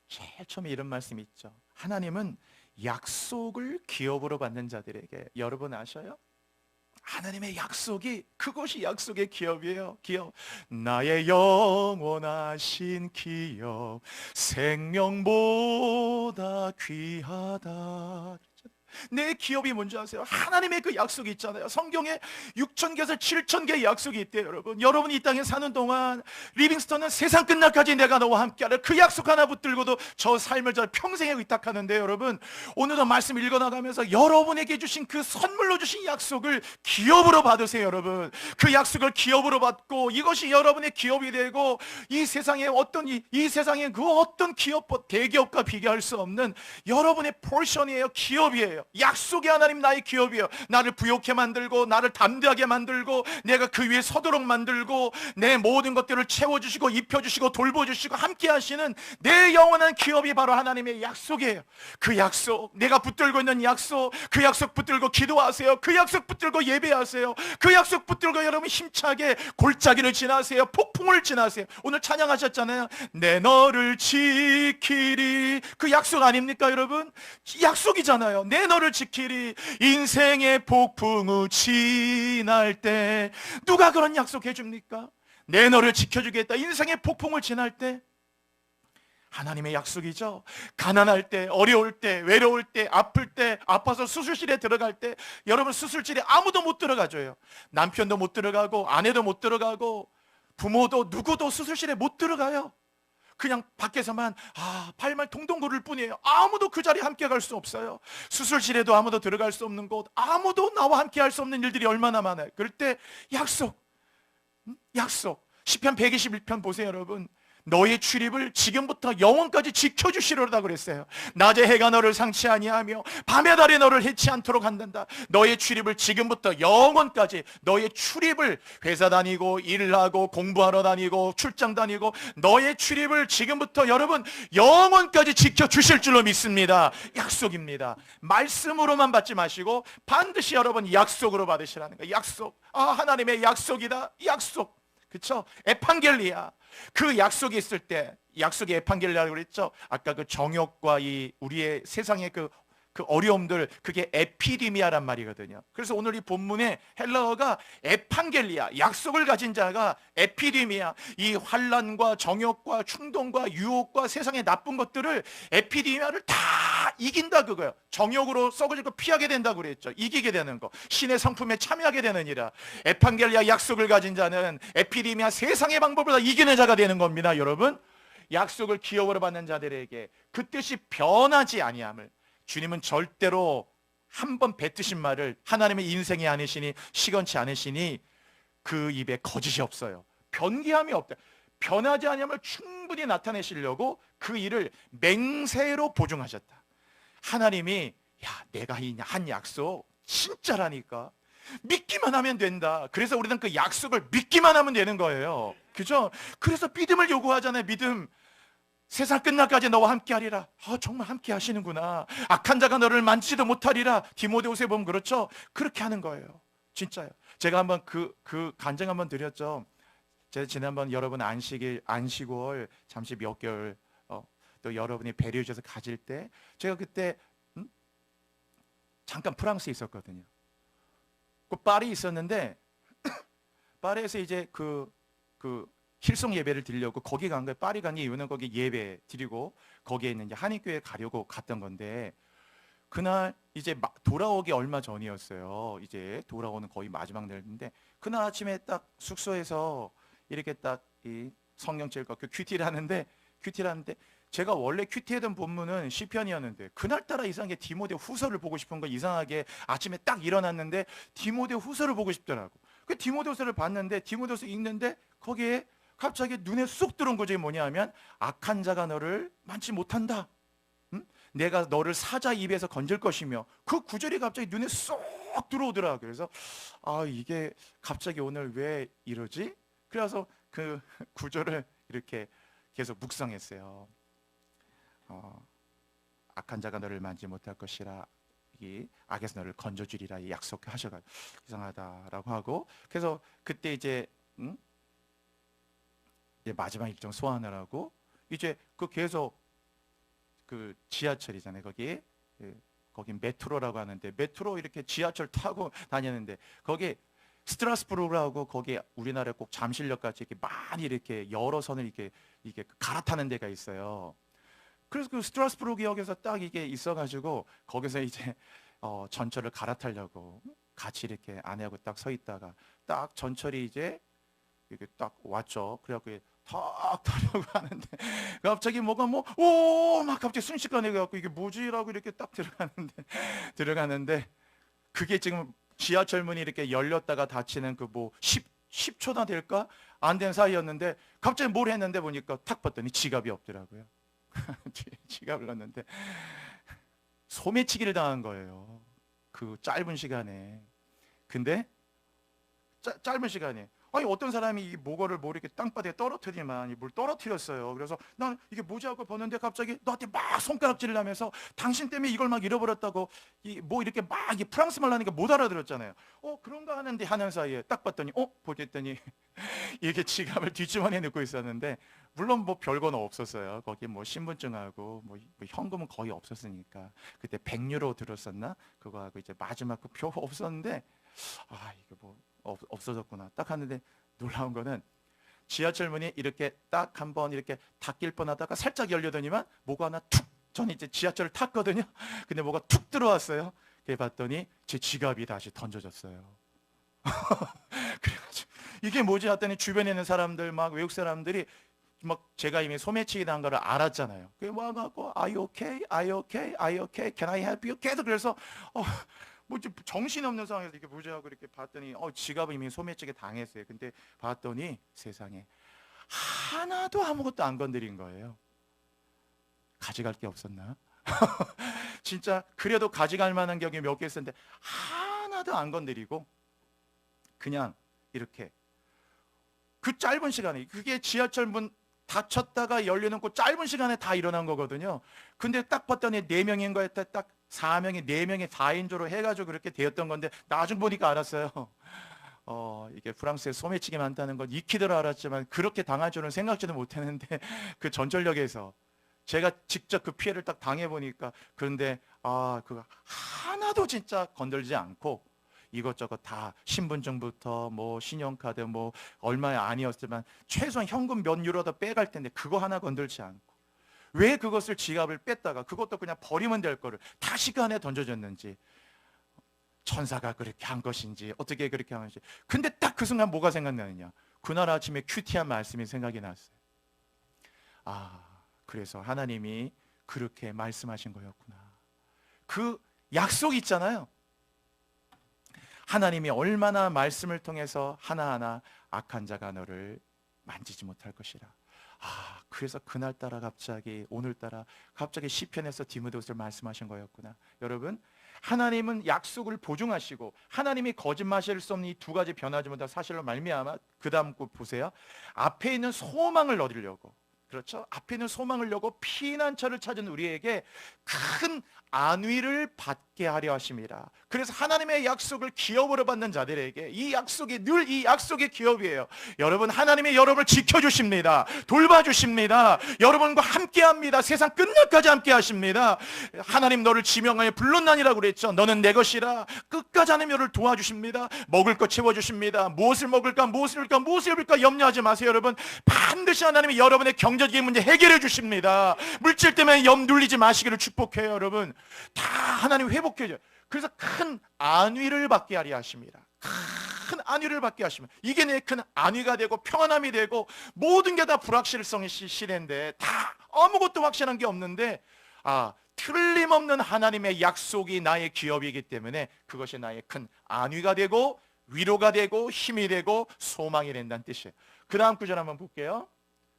제일 처음에 이런 말씀이 있죠. 하나님은 약속을 기업으로 받는 자들에게, 여러분 아셔요? 하나님의 약속이, 그것이 약속의 기업이에요. 기업. 나의 영원하신 기업, 생명보다 귀하다. 내 기업이 뭔지 아세요? 하나님의 그 약속이 있잖아요. 성경에 6,000개에서 7,000개의 약속이 있대요. 여러분, 여러분이 이 땅에 사는 동안 리빙스턴은 세상 끝날까지 내가 너와 함께하라, 그 약속 하나 붙들고도 저 삶을 저 평생에 의탁하는데, 여러분 오늘도 말씀 읽어나가면서 여러분에게 주신 그 선물로 주신 약속을 기업으로 받으세요. 여러분, 그 약속을 기업으로 받고 이것이 여러분의 기업이 되고, 이 세상에 어떤 이 세상에 그 어떤 기업, 대기업과 비교할 수 없는 여러분의 포션이에요. 기업이에요. 약속이 하나님 나의 기업이에요. 나를 부욕해 만들고, 나를 담대하게 만들고, 내가 그 위에 서도록 만들고, 내 모든 것들을 채워주시고 입혀주시고 돌보주시고 함께 하시는 내 영원한 기업이 바로 하나님의 약속이에요. 그 약속, 내가 붙들고 있는 약속, 그 약속 붙들고 기도하세요. 그 약속 붙들고 예배하세요. 그 약속 붙들고 여러분 힘차게 골짜기를 지나세요. 폭풍을 지나세요. 오늘 찬양하셨잖아요. 내 너를 지키리. 그 약속 아닙니까 여러분? 약속이잖아요. 내 너를 지키리. 인생의 폭풍우 지날 때 누가 그런 약속 해줍니까? 내 너를 지켜주겠다. 인생의 폭풍을 지날 때 하나님의 약속이죠. 가난할 때, 어려울 때, 외로울 때, 아플 때, 아파서 수술실에 들어갈 때, 여러분 수술실에 아무도 못 들어가줘요. 남편도 못 들어가고, 아내도 못 들어가고, 부모도 누구도 수술실에 못 들어가요. 그냥 밖에서만 발만 동동 구를 뿐이에요. 아무도 그 자리에 함께 갈 수 없어요. 수술실에도 아무도 들어갈 수 없는 곳, 아무도 나와 함께 할 수 없는 일들이 얼마나 많아요. 그럴 때 약속, 약속. 시편 121편 보세요 여러분. 너의 출입을 지금부터 영원까지 지켜주시리로다 그랬어요. 낮에 해가 너를 상치 아니하며 밤에 달이 너를 해치 않도록 한단다. 너의 출입을 지금부터 영원까지, 너의 출입을, 회사 다니고 일하고 공부하러 다니고 출장 다니고, 너의 출입을 지금부터 여러분 영원까지 지켜주실 줄로 믿습니다. 약속입니다. 말씀으로만 받지 마시고 반드시 여러분 약속으로 받으시라는 거예요. 약속. 하나님의 약속이다. 약속. 그쵸? 에판겔리아. 그 약속이 있을 때, 약속이 에판겔리아라고 그랬죠? 아까 그 정욕과 이 우리의 세상의 그 어려움들, 그게 에피디미아란 말이거든요. 그래서 오늘 이 본문의 헬라어가 에판겔리아, 약속을 가진 자가 에피디미아, 이 환난과 정욕과 충동과 유혹과 세상의 나쁜 것들을, 에피디미아를 다 이긴다 그거예요. 정욕으로 썩어지고 피하게 된다고 그랬죠. 이기게 되는 거, 신의 성품에 참여하게 되는 이라. 에판겔리아 약속을 가진 자는 에피디미아, 세상의 방법을 다 이기는 자가 되는 겁니다. 여러분, 약속을 기업으로 받는 자들에게 그 뜻이 변하지 아니함을, 주님은 절대로 한 번 뱉으신 말을 하나님의 인생이 아니시니 시건치 않으시니 그 입에 거짓이 없어요. 변기함이 없다. 변하지 아니함을 충분히 나타내시려고 그 일을 맹세로 보증하셨다. 하나님이 내가 한 약속 진짜라니까, 믿기만 하면 된다. 그래서 우리는 그 약속을 믿기만 하면 되는 거예요. 그죠? 그래서 믿음을 요구하잖아요. 믿음. 세상 끝날까지 너와 함께하리라. 정말 함께 하시는구나. 악한 자가 너를 만지도 못하리라. 디모데후서에 보면 그렇죠. 그렇게 하는 거예요. 진짜요. 제가 한번 그 간증 한번 드렸죠. 제가 지난번 여러분 안식월 잠시 몇 개월 또 여러분이 배려해 주셔서 가질 때, 제가 그때 잠깐 프랑스에 있었거든요. 그 파리에 있었는데 파리에서 이제 그 힐송 예배를 드리려고 거기 간 거예요. 파리 간 이유는 거기 예배 드리고 거기에 있는 이제 한인교회 가려고 갔던 건데, 그날 이제 돌아오기 얼마 전이었어요. 이제 돌아오는 거의 마지막 날인데, 그날 아침에 딱 숙소에서 이렇게 딱 이 성경책과 큐티를 하는데 제가 원래 큐티하던 본문은 시편이었는데, 그날따라 이상하게 디모데 후서를 보고 싶은 거, 이상하게 아침에 딱 일어났는데 디모데 후서를 보고 싶더라고. 그 디모데 후서를 봤는데, 디모데 후서 읽는데 거기에 갑자기 눈에 쏙 들어온 거지. 뭐냐 하면, 악한 자가 너를 만지 못한다. 내가 너를 사자 입에서 건질 것이며, 그 구절이 갑자기 눈에 쏙 들어오더라. 그래서 이게 갑자기 오늘 왜 이러지? 그래서 그 구절을 이렇게 계속 묵상했어요. 악한 자가 너를 만지 못할 것이라, 이 악에서 너를 건져주리라 약속하셔가지고 이상하다라고 하고, 그래서 그때 이제 마지막 일정 소화하느라고 이제 그 계속 그 지하철이잖아요. 거기 메트로라고 하는데 메트로 이렇게 지하철 타고 다니는데 거기 스트라스부르크라고 거기 우리나라에 꼭 잠실역 같이 이렇게 많이 이렇게 여러 선을 이게 갈아타는 데가 있어요. 그래서 그 스트라스부르크역에서 딱 이게 있어가지고 거기서 이제 전철을 갈아타려고 같이 이렇게 아내하고 딱 서 있다가 딱 전철이 이제 이게 딱 왔죠. 그래갖고 탁 타려고 하는데 갑자기 뭐가 막 갑자기 순식간에 갖고 이게 뭐지라고 이렇게 딱 들어가는데 그게 지금 지하철 문이 이렇게 열렸다가 닫히는 그 10초나 될까 안 된 사이였는데 갑자기 뭘 했는데 보니까 탁 봤더니 지갑이 없더라고요. 지갑을 넣었는데 소매치기를 당한 거예요. 그 짧은 시간에. 근데 짧은 시간에 아니 어떤 사람이 이 모거를 뭐 이렇게 땅바닥에 떨어뜨리더니만 뭘 떨어뜨렸어요. 그래서 난 이게 뭐지 하고 보는데 갑자기 너한테 막 손가락질을 하면서 당신 때문에 이걸 막 잃어버렸다고 뭐 이렇게 막 프랑스 말 하니까 못 알아들었잖아요. 그런가 하는데 하는 사이에 딱 봤더니 보겠더니 이게 지갑을 뒷주머니에 넣고 있었는데 물론 뭐 별건 없었어요. 거기 뭐 신분증하고 뭐 현금은 거의 없었으니까 그때 100유로 들었었나 그거하고 이제 마지막 그 표 없었는데 이거 뭐 없어졌구나 딱 하는데 놀라운 거는 지하철 문이 이렇게 딱 한번 이렇게 닫힐 뻔하다가 살짝 열려더니만 뭐가 하나 툭 저는 이제 지하철을 탔거든요. 근데 뭐가 툭 들어왔어요. 그래 봤더니 제 지갑이 다시 던져졌어요. 그래가지고 이게 뭐지 했더니 주변에 있는 사람들 막 외국 사람들이 막 제가 이미 소매치기 당한 거를 알았잖아요. 그게 와갖고 Are you okay? Are you okay? Are you okay? Can I help you? 계속 그래서 뭐 정신없는 상황에서 이렇게 무지하고 이렇게 봤더니 지갑을 이미 소매치기 당했어요. 근데 봤더니 세상에 하나도 아무것도 안 건드린 거예요. 가져갈 게 없었나? 진짜 그래도 가져갈 만한 게 몇 개 있었는데 하나도 안 건드리고 그냥 이렇게 그 짧은 시간에 그게 지하철 문 닫혔다가 열리는 그 짧은 시간에 다 일어난 거거든요. 근데 딱 봤더니 4명인 거였다. 딱 4명이 4명이 4인조로 해가지고 그렇게 되었던 건데 나중 보니까 알았어요. 이게 프랑스에 소매치기 많다는 건 익히더라 알았지만 그렇게 당할 줄은 생각지도 못했는데 그 전철역에서 제가 직접 그 피해를 딱 당해보니까 그런데 그거 하나도 진짜 건들지 않고 이것저것 다 신분증부터 뭐 신용카드 뭐 얼마야 아니었지만 최소한 현금 몇 유로도 빼갈 텐데 그거 하나 건들지 않고 왜 그것을 지갑을 뺐다가 그것도 그냥 버리면 될 거를 다시 그 안에 던져줬는지 천사가 그렇게 한 것인지 어떻게 그렇게 하는지 근데 딱 그 순간 뭐가 생각나느냐 그날 아침에 큐티한 말씀이 생각이 났어요. 그래서 하나님이 그렇게 말씀하신 거였구나. 그 약속 있잖아요. 하나님이 얼마나 말씀을 통해서 하나하나 악한 자가 너를 만지지 못할 것이라. 그래서 그날따라 갑자기 오늘따라 갑자기 시편에서 디모데후서를 말씀하신 거였구나. 여러분 하나님은 약속을 보증하시고 하나님이 거짓말하실 수 없는 이 두 가지 변하지 못할 사실로 말미암아 그 다음 거 보세요. 앞에 있는 소망을 얻으려고 그렇죠? 앞에 있는 소망을 여고 피난처를 찾은 우리에게 큰 안위를 받게 하려 하심이라. 그래서 하나님의 약속을 기업으로 받는 자들에게 이 약속이 늘 이 약속의 기업이에요. 여러분 하나님이 여러분을 지켜주십니다. 돌봐주십니다. 여러분과 함께합니다. 세상 끝날까지 함께하십니다. 하나님 너를 지명하여 불렀나니라고 그랬죠. 너는 내 것이라. 끝까지 하나님 너를 도와주십니다. 먹을 것 채워주십니다. 무엇을 먹을까 무엇을 입을까 염려하지 마세요. 여러분 반드시 하나님이 여러분의 경제적인 문제 해결해 주십니다. 물질 때문에 염 눌리지 마시기를 축복해요. 여러분 다 하나님 회복해줘요. 그래서 큰 안위를 받게 하려 하십니다. 큰 안위를 받게 하시면 이게 내 큰 안위가 되고 평안함이 되고 모든 게 다 불확실성이 시대인데 다 아무것도 확실한 게 없는데 틀림없는 하나님의 약속이 나의 기업이기 때문에 그것이 나의 큰 안위가 되고 위로가 되고 힘이 되고 소망이 된다는 뜻이에요. 그 다음 구절 한번 볼게요.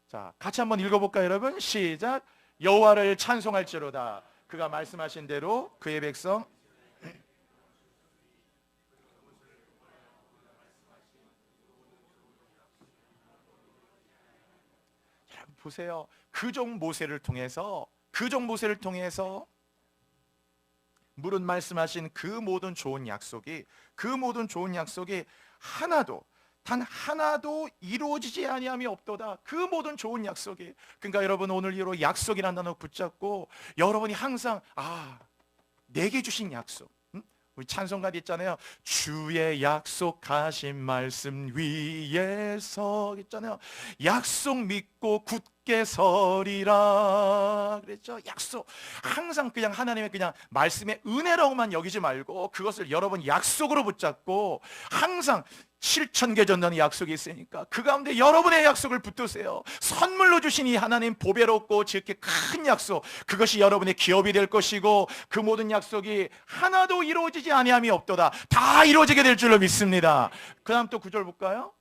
자, 같이 한번 읽어볼까요, 여러분? 시작. 여호와를 찬송할지로다. 그가 말씀하신 대로 그의 백성 여러분 보세요. 그종 모세를 통해서 물은 말씀하신 그 모든 좋은 약속이 하나도 단 하나도 이루어지지 아니함이 없도다. 그 모든 좋은 약속이. 그러니까 여러분, 오늘 이로 약속이라는 단어 붙잡고 여러분이 항상 내게 주신 약속, 우리 찬송가도 있잖아요. 주의 약속하신 말씀 위에서 있잖아요. 약속 믿고 굳게 서리라 그랬죠. 약속. 항상 그냥 하나님의 그냥 말씀의 은혜라고만 여기지 말고 그것을 여러분 약속으로 붙잡고 항상 실천계 전도는 약속이 있으니까 그 가운데 여러분의 약속을 붙드세요. 선물로 주신 이 하나님 보배롭고 지극히 큰 약속, 그것이 여러분의 기업이 될 것이고 그 모든 약속이 하나도 이루어지지 아니함이 없도다. 다 이루어지게 될 줄로 믿습니다. 그 다음 또 9절 볼까요?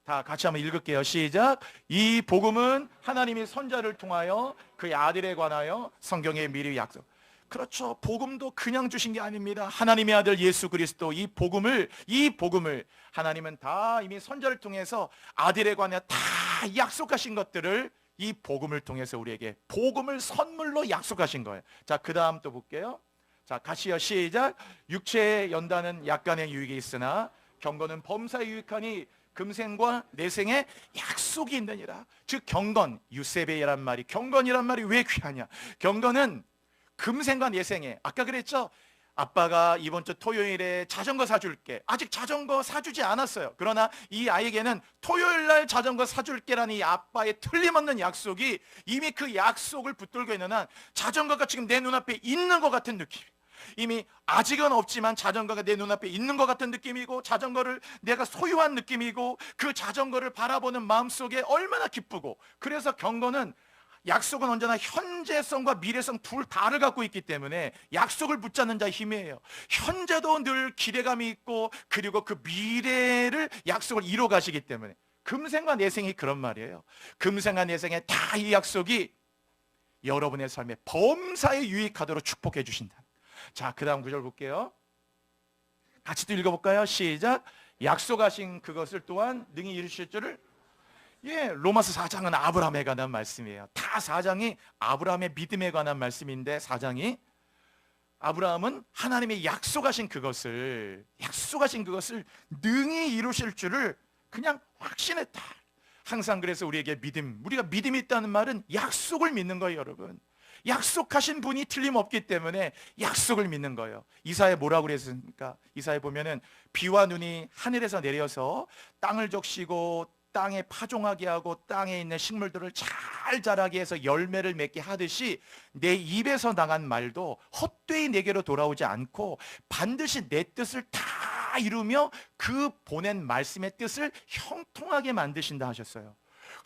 다 같이 한번 읽을게요. 시작. 이 복음은 하나님이 선자를 통하여 그의 아들에 관하여 성경에 미리 약속. 그렇죠. 복음도 그냥 주신 게 아닙니다. 하나님의 아들 예수 그리스도, 이 복음을 하나님은 다 이미 선자를 통해서 아들에 관해 다 약속하신 것들을 이 복음을 통해서 우리에게 복음을 선물로 약속하신 거예요. 자, 그 다음 또 볼게요. 자, 같이요. 시작. 육체에 연단은 약간의 유익이 있으나 경건은 범사에 유익하니 금생과 내생에 약속이 있느니라. 즉 경건, 유세베이란 말이, 경건이란 말이 왜 귀하냐? 경건은 금생과 내생에, 아까 그랬죠? 아빠가 이번 주 토요일에 자전거 사줄게. 아직 자전거 사주지 않았어요. 그러나 이 아이에게는 토요일 날 자전거 사줄게라는 이 아빠의 틀림없는 약속이 이미 그 약속을 붙들고 있는 한 자전거가 지금 내 눈앞에 있는 것 같은 느낌. 이미 아직은 없지만 자전거가 내 눈앞에 있는 것 같은 느낌이고 자전거를 내가 소유한 느낌이고 그 자전거를 바라보는 마음속에 얼마나 기쁘고. 그래서 경건은, 약속은 언제나 현재성과 미래성 둘 다를 갖고 있기 때문에 약속을 붙잡는 자의 힘이에요. 현재도 늘 기대감이 있고 그리고 그 미래를 약속을 이뤄 가시기 때문에 금생과 내생이 그런 말이에요. 금생과 내생에 다 이 약속이 여러분의 삶에 범사에 유익하도록 축복해 주신다. 자, 그 다음 구절 볼게요. 같이 또 읽어볼까요? 시작. 약속하신 그것을 또한 능히 이루실 줄을. 로마서 4장은 아브라함에 관한 말씀이에요. 다 4장이 아브라함의 믿음에 관한 말씀인데 4장이 아브라함은 하나님의 약속하신 그것을 능히 이루실 줄을 그냥 확신했다. 항상 그래서 우리에게 믿음, 우리가 믿음이 있다는 말은 약속을 믿는 거예요, 여러분. 약속하신 분이 틀림없기 때문에 약속을 믿는 거예요. 이사야 뭐라고 그랬습니까? 이사야 보면은 비와 눈이 하늘에서 내려서 땅을 적시고 땅에 파종하게 하고 땅에 있는 식물들을 잘 자라게 해서 열매를 맺게 하듯이 내 입에서 나간 말도 헛되이 내게로 돌아오지 않고 반드시 내 뜻을 다 이루며 그 보낸 말씀의 뜻을 형통하게 만드신다 하셨어요.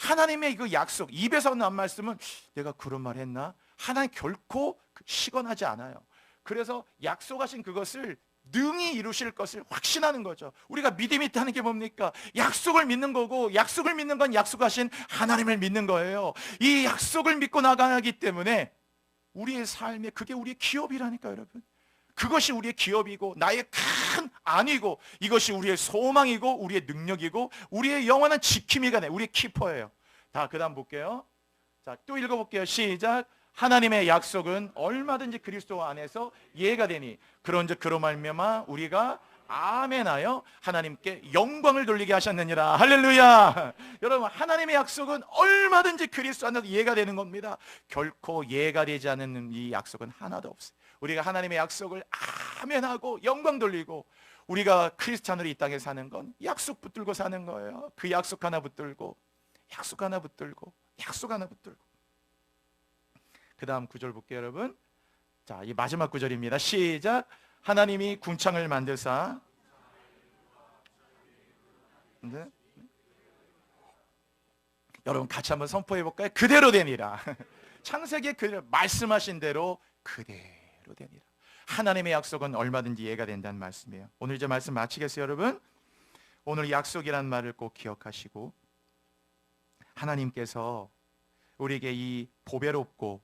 하나님의 그 약속, 입에서 난 말씀은 내가 그런 말 했나? 하나님 결코 시건하지 않아요. 그래서 약속하신 그것을 능히 이루실 것을 확신하는 거죠. 우리가 믿음이 있다는 게 뭡니까? 약속을 믿는 거고, 약속을 믿는 건 약속하신 하나님을 믿는 거예요. 이 약속을 믿고 나가기 때문에 우리의 삶에 그게 우리의 기업이라니까요, 여러분. 그것이 우리의 기업이고 나의 큰 안이고 이것이 우리의 소망이고 우리의 능력이고 우리의 영원한 지킴이가 돼, 우리의 키퍼예요. 다 그 다음 볼게요. 자, 또 읽어볼게요. 시작. 하나님의 약속은 얼마든지 그리스도 안에서 예가 되니 그런즉 그로 말미암아 우리가 아멘하여 하나님께 영광을 돌리게 하셨느니라. 할렐루야. 여러분, 하나님의 약속은 얼마든지 그리스도 안에서 예가 되는 겁니다. 결코 예가 되지 않는 이 약속은 하나도 없어요. 우리가 하나님의 약속을 아멘하고 영광 돌리고, 우리가 크리스찬으로 이 땅에 사는 건 약속 붙들고 사는 거예요. 그 약속 하나 붙들고, 약속 하나 붙들고, 약속 하나 붙들고. 그 다음 구절 볼게요, 여러분. 자, 이 마지막 구절입니다. 시작. 하나님이 궁창을 만드사. 네. 여러분 같이 한번 선포해 볼까요? 그대로 되니라. 창세기에 그대로 말씀하신 대로 그대로 되니라. 하나님의 약속은 얼마든지 예가 된다는 말씀이에요. 오늘 이제 말씀 마치겠어요, 여러분. 오늘 약속이란 말을 꼭 기억하시고, 하나님께서 우리에게 이 보배롭고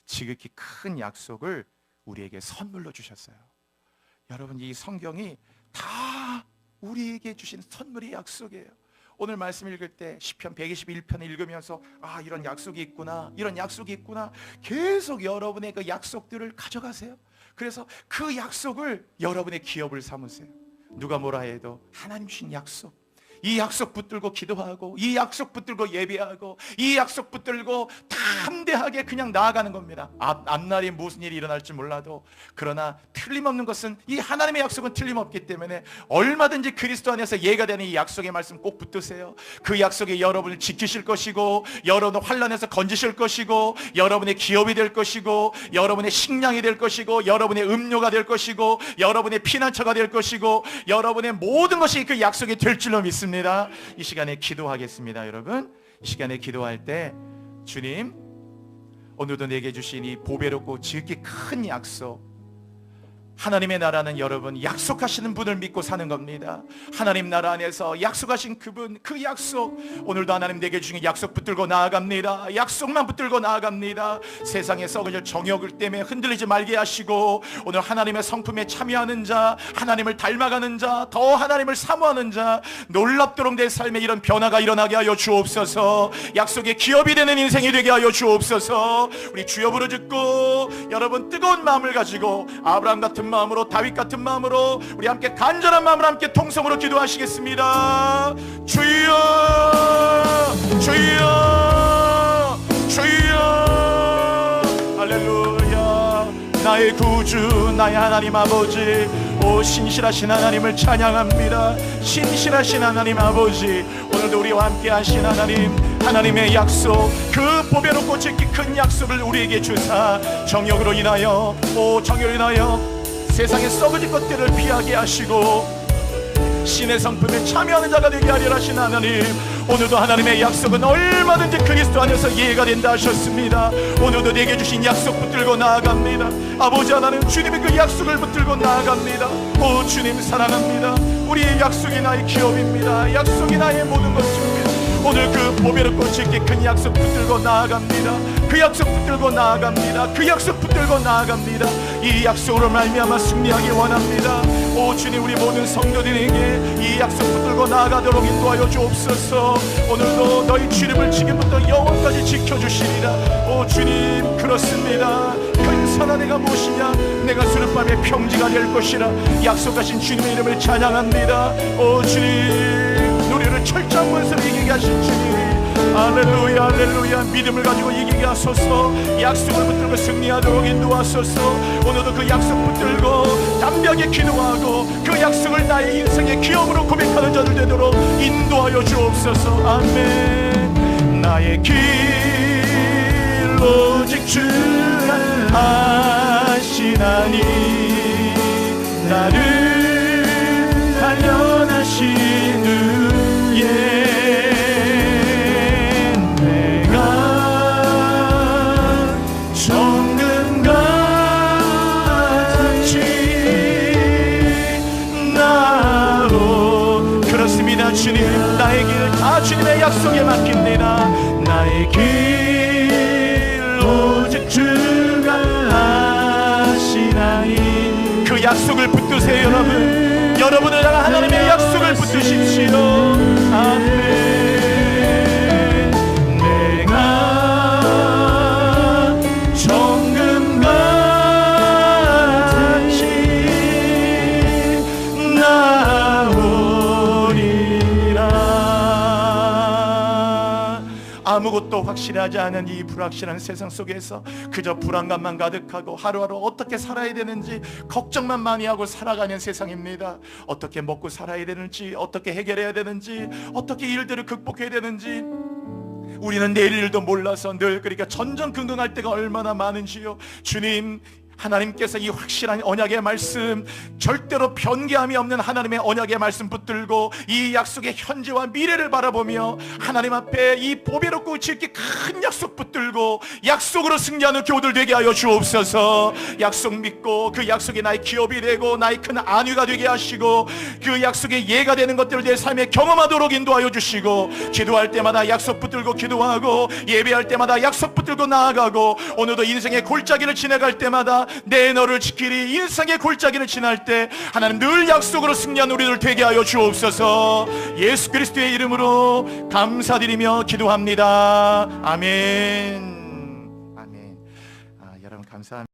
지극히 큰 약속을 우리에게 선물로 주셨어요. 여러분, 이 성경이 다 우리에게 주신 선물의 약속이에요. 오늘 말씀 읽을 때 시편 121편을 읽으면서 이런 약속이 있구나, 이런 약속이 있구나, 계속 여러분의 그 약속들을 가져가세요. 그래서 그 약속을 여러분의 기업을 삼으세요. 누가 뭐라 해도 하나님 주신 약속, 이 약속 붙들고 기도하고, 이 약속 붙들고 예배하고, 이 약속 붙들고 담대하게 그냥 나아가는 겁니다. 앞날이 무슨 일이 일어날지 몰라도, 그러나 틀림없는 것은 이 하나님의 약속은 틀림없기 때문에 얼마든지 그리스도 안에서 예가 되는 이 약속의 말씀 꼭 붙드세요. 그 약속에 여러분을 지키실 것이고, 여러분을 환난에서 건지실 것이고, 여러분의 기업이 될 것이고, 여러분의 식량이 될 것이고, 여러분의 음료가 될 것이고, 여러분의 피난처가 될 것이고, 여러분의 모든 것이 그 약속이 될 줄로 믿습니다. 이 시간에 기도하겠습니다. 여러분, 이 시간에 기도할 때 주님, 오늘도 내게 주신 이 보배롭고 지극히 큰 약속, 하나님의 나라는 여러분 약속하시는 분을 믿고 사는 겁니다. 하나님 나라 안에서 약속하신 그분, 그 약속, 오늘도 하나님 내게 주신 약속 붙들고 나아갑니다. 약속만 붙들고 나아갑니다. 세상에 썩어질 정욕을 때문에 흔들리지 말게 하시고, 오늘 하나님의 성품에 참여하는 자, 하나님을 닮아가는 자, 더 하나님을 사모하는 자, 놀랍도록 내 삶에 이런 변화가 일어나게 하여 주옵소서. 약속의 기업이 되는 인생이 되게 하여 주옵소서. 우리 주여 부르짖고, 여러분 뜨거운 마음을 가지고 아브라함 같은 마음으로, 다윗 같은 마음으로, 우리 함께 간절한 마음으로 함께 통성으로 기도하시겠습니다. 주여, 주여, 주여. 할렐루야. 나의 구주, 나의 하나님 아버지, 오 신실하신 하나님을 찬양합니다. 신실하신 하나님 아버지, 오늘도 우리와 함께 하신 하나님, 하나님의 약속, 그 보배롭고 지극히 큰 약속을 우리에게 주사, 정욕으로 인하여, 정욕으로 인하여 세상의 썩어질 것들을 피하게 하시고 신의 성품에 참여하는 자가 되게 하리라 하신 하나님, 오늘도 하나님의 약속은 얼마든지 그리스도 안에서 이해가 된다 하셨습니다. 오늘도 내게 주신 약속 붙들고 나아갑니다. 아버지 하나님, 주님의 그 약속을 붙들고 나아갑니다. 오 주님 사랑합니다. 우리의 약속이 나의 기업입니다. 약속이 나의 모든 것입니다. 오늘 그 보배롭고 지극히 큰 약속 붙들고 나아갑니다. 그 약속 붙들고 나아갑니다. 그 약속 붙들고 나아갑니다. 이 약속으로 말미암아 승리하기 원합니다. 오 주님, 우리 모든 성도들에게 이 약속 붙들고 나아가도록 인도하여 주옵소서. 오늘도 너희 주님을 지금부터 영원까지 지켜주시리라. 오 주님, 그렇습니다. 근사나 내가 무엇이냐, 내가 수렵밤의 평지가 될 것이라 약속하신 주님의 이름을 찬양합니다. 오 주님, 우리를 철저한 권세로 이기게 하신 주님, 할렐루야, 할렐루야. 믿음을 가지고 이기게 하소서. 약속을 붙들고 승리하도록 인도하소서. 오늘도 그 약속 붙들고 담대하게 기도하고 그 약속을 나의 인생의 기업으로 고백하는 자들 되도록 인도하여 주옵소서. 아멘. 나의 길 오직 주가 하시나니, 나를 단련하시는 주님, 나의 길 다 주님의 약속에 맡깁니다. 나의 길 오직 주가 하시나니, 그 약속을 붙드세요. 여러분, 여러분을 향한 하나님의 약속을 붙드십시오. 아멘. 내가 정금같이 아무것도 확실하지 않은 이 불확실한 세상 속에서 그저 불안감만 가득하고 하루하루 어떻게 살아야 되는지 걱정만 많이 하고 살아가는 세상입니다. 어떻게 먹고 살아야 되는지, 어떻게 해결해야 되는지, 어떻게 일들을 극복해야 되는지 우리는 내일 일도 몰라서 늘 그러니까 전전긍긍할 때가 얼마나 많은지요. 주님, 하나님께서 이 확실한 언약의 말씀, 절대로 변개함이 없는 하나님의 언약의 말씀 붙들고 이 약속의 현재와 미래를 바라보며 하나님 앞에 이 보배롭고 지극히 큰 약속 붙들고 약속으로 승리하는 교우들 되게 하여 주옵소서. 약속 믿고 그 약속이 나의 기업이 되고 나의 큰 안위가 되게 하시고 그 약속의 예가 되는 것들을 내 삶에 경험하도록 인도하여 주시고, 기도할 때마다 약속 붙들고 기도하고 예배할 때마다 약속 붙들고 나아가고, 오늘도 인생의 골짜기를 지나갈 때마다 내 너를 지키리, 인생의 골짜기를 지날 때 하나님 늘 약속으로 승리한 우리들 되게 하여 주옵소서. 예수 그리스도의 이름으로 감사드리며 기도합니다. 아멘. 아멘. 여러분 감사합니다.